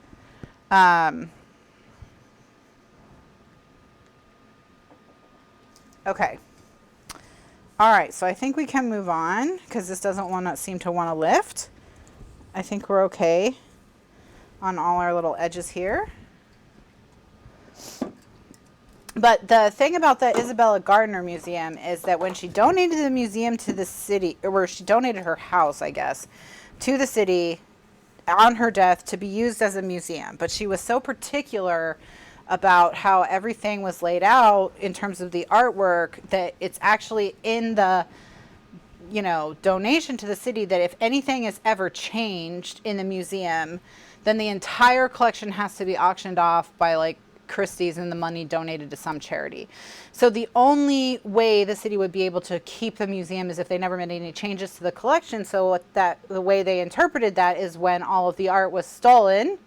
Okay. All right, so I think we can move on because this doesn't seem to want to lift. I think we're okay on all our little edges here. But the thing about the Isabella Gardner Museum is that when she donated the museum to the city, or she donated her house, I guess, to the city on her death to be used as a museum. But she was so particular about how everything was laid out in terms of the artwork that it's actually in the, donation to the city that if anything is ever changed in the museum, then the entire collection has to be auctioned off by like Christie's and the money donated to some charity. So the only way the city would be able to keep the museum is if they never made any changes to the collection. So the way they interpreted that is when all of the art was stolen,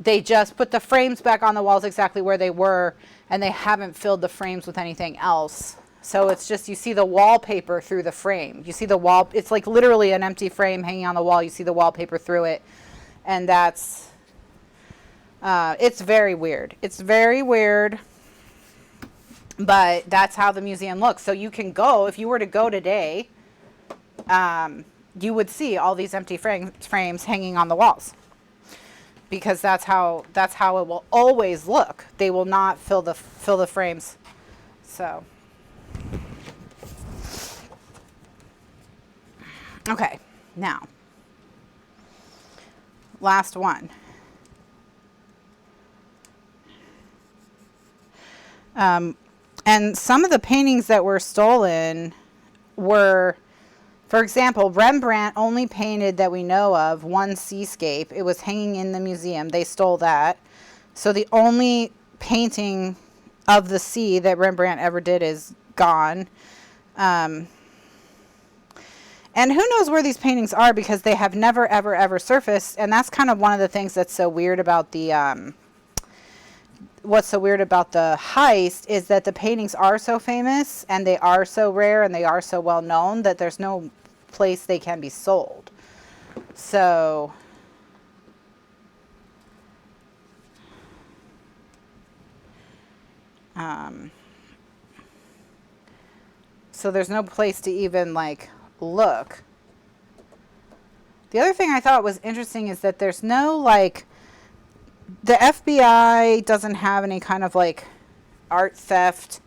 they just put the frames back on the walls exactly where they were, and they haven't filled the frames with anything else. So it's just, you see the wallpaper through the frame. You see the wall, it's like literally an empty frame hanging on the wall. You see the wallpaper through it. And that's, it's very weird. It's very weird, but that's how the museum looks. So you can go, if you were to go today, you would see all these empty frames hanging on the walls. Because that's how it will always look. They will not fill the frames. So, okay, now, last one. And some of the paintings that were stolen were, for example, Rembrandt only painted, that we know of, one seascape. It was hanging in the museum. They stole that. So the only painting of the sea that Rembrandt ever did is gone. And who knows where these paintings are, because they have never, ever, ever surfaced. And that's kind of one of the things that's so weird about the, what's so weird about the heist is that the paintings are so famous and they are so rare and they are so well known that there's no place they can be sold. So so there's no place to even like look. The other thing I thought was interesting is that there's no like, the FBI doesn't have any kind of like art theft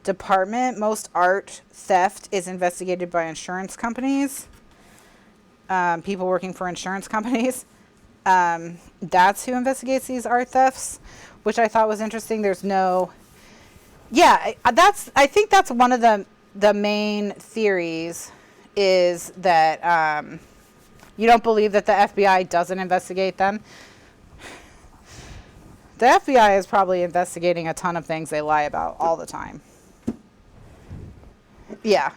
department. Most art theft is investigated by insurance companies, people working for insurance companies. That's who investigates these art thefts, which I thought was interesting. There's no, yeah, I think that's one of the main theories is that you don't believe that the FBI doesn't investigate them. The FBI is probably investigating a ton of things they lie about all the time. Yeah.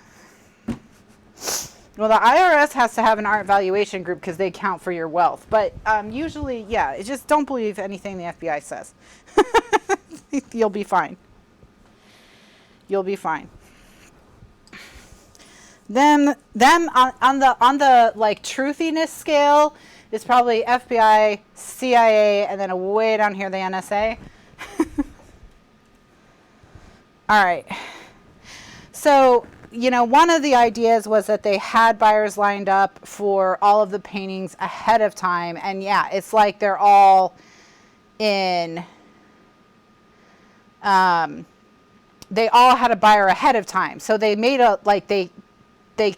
Well, the IRS has to have an art valuation group because they count for your wealth. But usually, yeah, just don't believe anything the FBI says. You'll be fine. You'll be fine. Then on the like truthiness scale, it's probably FBI, CIA, and then way down here the NSA. All right. So you know, one of the ideas was that they had buyers lined up for all of the paintings ahead of time. And yeah, it's like they're all in, they all had a buyer ahead of time. So they made a, like they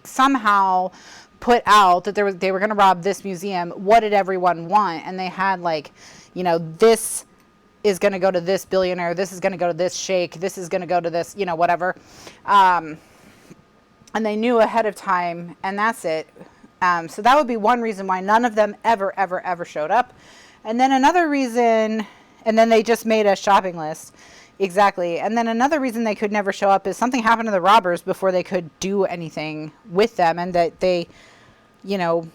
somehow put out that they were going to rob this museum. What did everyone want? And they had like, you know, this is going to go to this billionaire. This is going to go to this sheikh. This is going to go to this, you know, whatever. And they knew ahead of time, and that's it. So that would be one reason why none of them ever showed up. And then another reason, and then they just made a shopping list. Exactly. And then another reason they could never show up is something happened to the robbers before they could do anything with them, and that they, you know,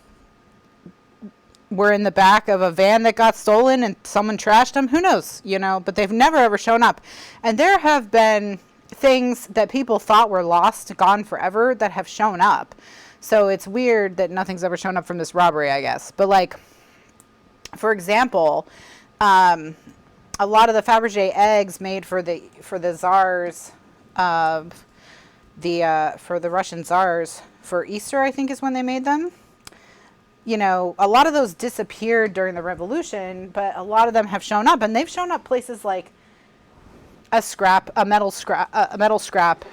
were in the back of a van that got stolen and someone trashed them. Who knows, you know, but they've never ever shown up. And there have been things that people thought were lost, gone forever, that have shown up. So it's weird that nothing's ever shown up from this robbery, I guess. But like, for example, a lot of the Fabergé eggs made for the czars of for the Russian czars for Easter, I think is when they made them. You know, a lot of those disappeared during the revolution, but a lot of them have shown up, and they've shown up places like a metal scrap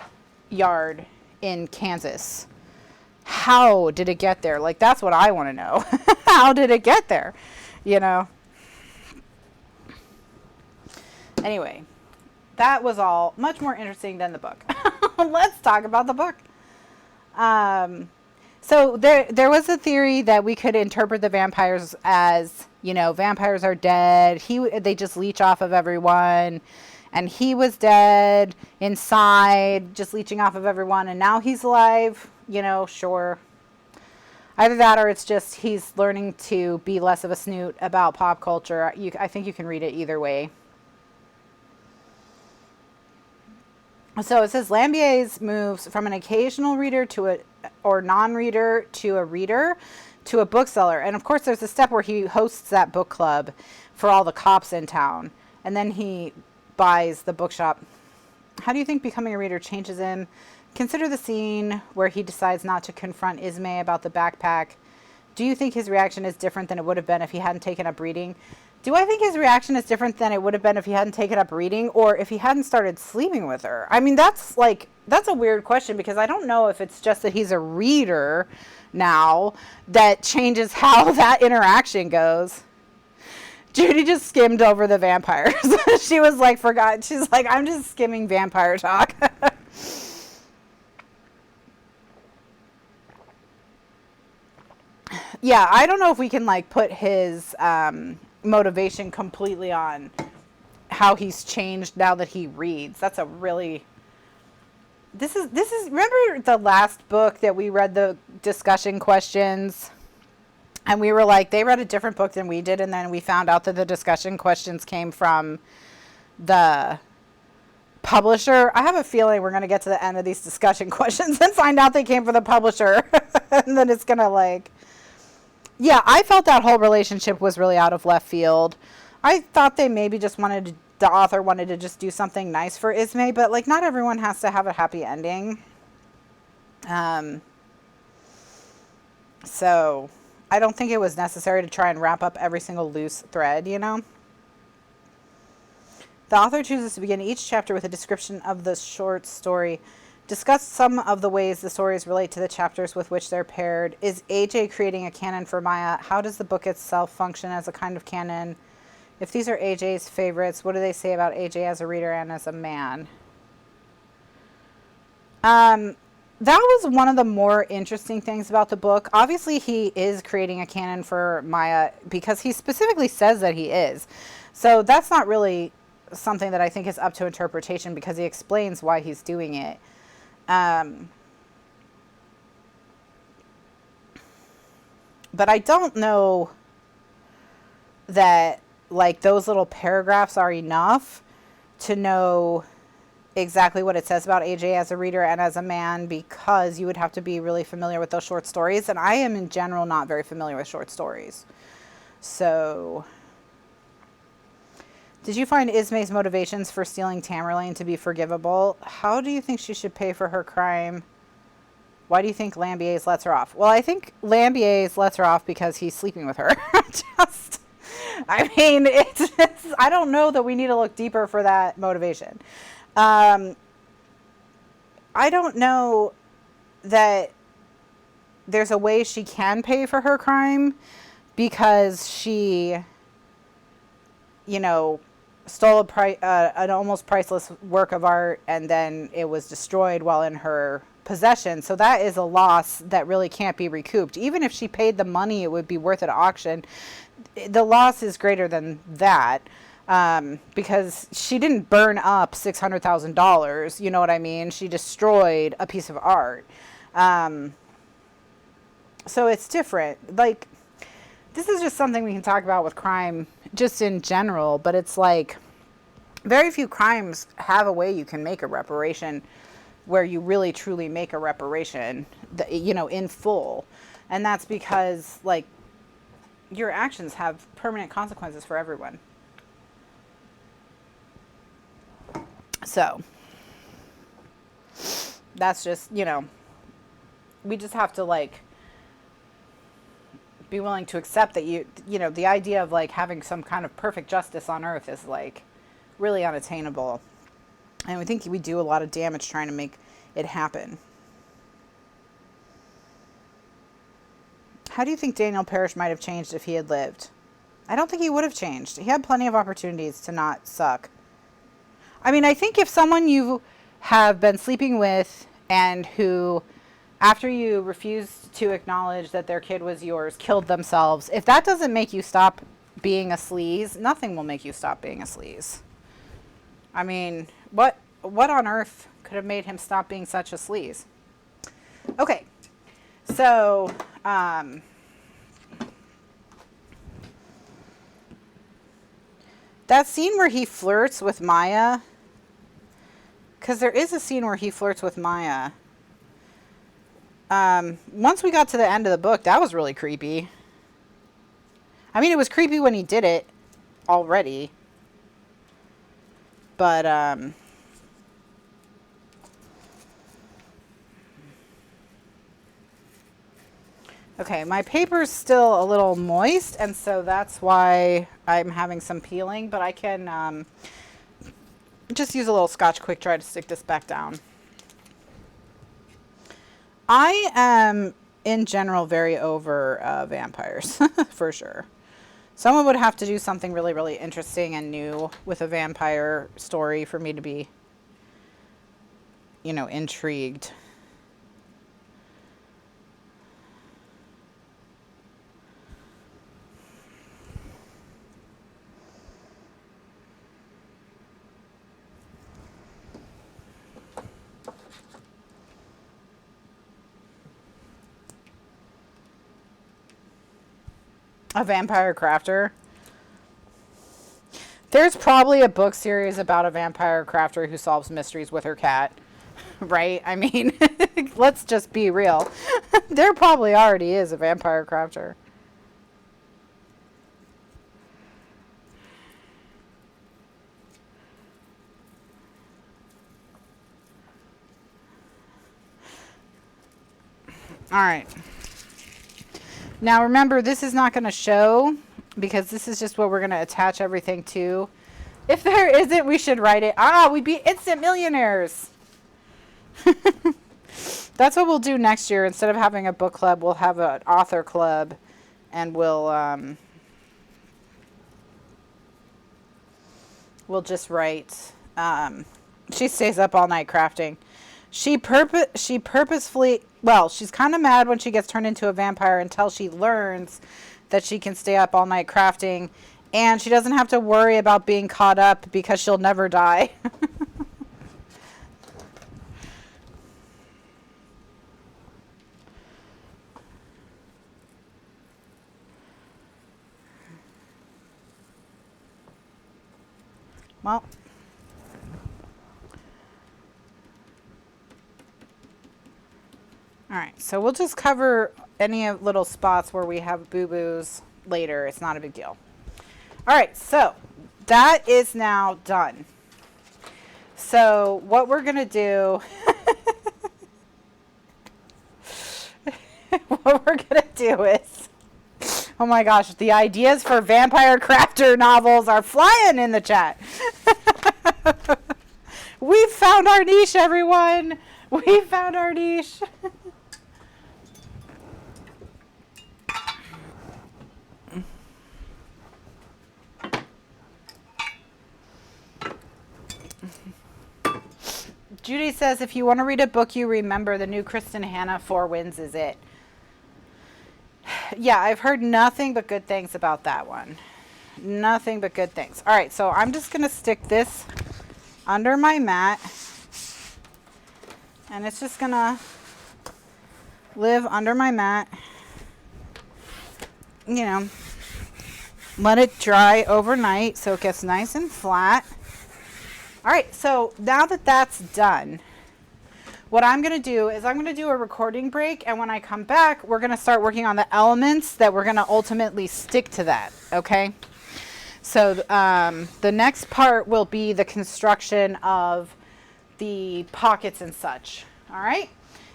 yard in Kansas. How did it get there? Like, that's what I want to know. How did it get there? You know? Anyway, that was all much more interesting than the book. Let's talk about the book. So there was a theory that we could interpret the vampires as, you know, vampires are dead. They just leech off of everyone. And he was dead inside, just leeching off of everyone. And now he's alive, you know, sure. Either that or it's just he's learning to be less of a snoot about pop culture. I think you can read it either way. So it says Lambier's moves from an occasional reader or non-reader to a reader to a bookseller. And of course there's a step where he hosts that book club for all the cops in town. And then he buys the bookshop. How do you think becoming a reader changes him? Consider the scene where he decides not to confront Ismay about the backpack. Do you think his reaction is different than it would have been if he hadn't taken up reading? Do I think his reaction is different than it would have been if he hadn't taken up reading, or if he hadn't started sleeping with her? I mean, that's a weird question, because I don't know if it's just that he's a reader now that changes how that interaction goes. Judy just skimmed over the vampires. She was like, she's like, I'm just skimming vampire talk. Yeah, I don't know if we can like put his motivation completely on how he's changed now that he reads. That's a really, this is remember the last book that we read the discussion questions, and we were like, they read a different book than we did, and then we found out that the discussion questions came from the publisher. I have a feeling we're going to get to the end of these discussion questions and find out they came from the publisher. And then it's going to like, yeah, I felt that whole relationship was really out of left field. I thought they maybe just the author wanted to just do something nice for Ismay, but like not everyone has to have a happy ending. So I don't think it was necessary to try and wrap up every single loose thread, you know? The author chooses to begin each chapter with a description of the short story. Discuss some of the ways the stories relate to the chapters with which they're paired. Is AJ creating a canon for Maya? How does the book itself function as a kind of canon? If these are AJ's favorites, what do they say about AJ as a reader and as a man? That was one of the more interesting things about the book. Obviously, he is creating a canon for Maya because he specifically says that he is. So that's not really something that I think is up to interpretation, because he explains why he's doing it. But I don't know that like those little paragraphs are enough to know exactly what it says about AJ as a reader and as a man, because you would have to be really familiar with those short stories, and I am in general not very familiar with short stories. So did you find Ismay's motivations for stealing Tamerlane to be forgivable? How do you think she should pay for her crime? Why do you think Lambier's lets her off? Well, I think Lambier's lets her off because he's sleeping with her. Just, I mean, I don't know that we need to look deeper for that motivation. I don't know that there's a way she can pay for her crime because she, you know, stole an almost priceless work of art and then it was destroyed while in her possession. So that is a loss that really can't be recouped. Even if she paid the money it would be worth at auction, the loss is greater than that, because she didn't burn up $600,000. You know what I mean? She destroyed a piece of art. So it's different. Like, this is just something we can talk about with crime just in general, but it's like very few crimes have a way you can make a reparation where you really truly make a reparation, you know, in full. And that's because, like, your actions have permanent consequences for everyone. So that's just, you know, we just have to, like, be willing to accept that you know, the idea of like having some kind of perfect justice on earth is like really unattainable. And we think we do a lot of damage trying to make it happen. How do you think Daniel Parrish might have changed if he had lived? I don't think he would have changed. He had plenty of opportunities to not suck. I mean, I think if someone you have been sleeping with and who, after you refused to acknowledge that their kid was yours, killed themselves, if that doesn't make you stop being a sleaze, nothing will make you stop being a sleaze. I mean, what on earth could have made him stop being such a sleaze? Okay, so that scene where he flirts with Maya, because there is a scene where he flirts with Maya. Once we got to the end of the book, that was really creepy. I mean, it was creepy when he did it already. But, okay, my paper's still a little moist, and so that's why I'm having some peeling, but I can just use a little Scotch Quick Dry to stick this back down. I am, in general, very over vampires, for sure. Someone would have to do something really, really interesting and new with a vampire story for me to be, you know, intrigued. A vampire crafter. There's probably a book series about a vampire crafter who solves mysteries with her cat, right? I mean, let's just be real. There probably already is a vampire crafter. All right. Now remember, this is not going to show because this is just what we're going to attach everything to. If there isn't, we should write it. Ah, we'd be instant millionaires. That's what we'll do next year. Instead of having a book club, we'll have an author club, and we'll just write. She stays up all night crafting. She purposefully, well, she's kind of mad when she gets turned into a vampire until she learns that she can stay up all night crafting, and she doesn't have to worry about being caught up because she'll never die. Well, all right, so we'll just cover any little spots where we have boo-boos later. It's not a big deal. All right, so that is now done. So what we're going to do what we're gonna do is, oh my gosh, the ideas for vampire crafter novels are flying in the chat. We found our niche, everyone. We found our niche. Judy says, if you want to read a book you remember, the new Kristen Hanna, Four Winds is it. Yeah, I've heard nothing but good things about that one. Nothing but good things. All right, so I'm just going to stick this under my mat. And it's just going to live under my mat. You know, let it dry overnight so it gets nice and flat. All right, so now that that's done, what I'm going to do is I'm going to do a recording break, and when I come back, we're going to start working on the elements that we're going to ultimately stick to that, okay? So the next part will be the construction of the pockets and such, all right?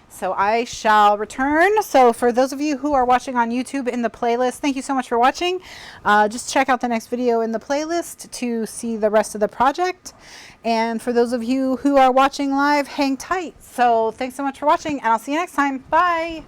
So I shall return. So for those of you who are watching on YouTube in the playlist, thank you so much for watching. Just check out the next video in the playlist to see the rest of the project. And for those of you who are watching live, hang tight. So thanks so much for watching, and I'll see you next time. Bye.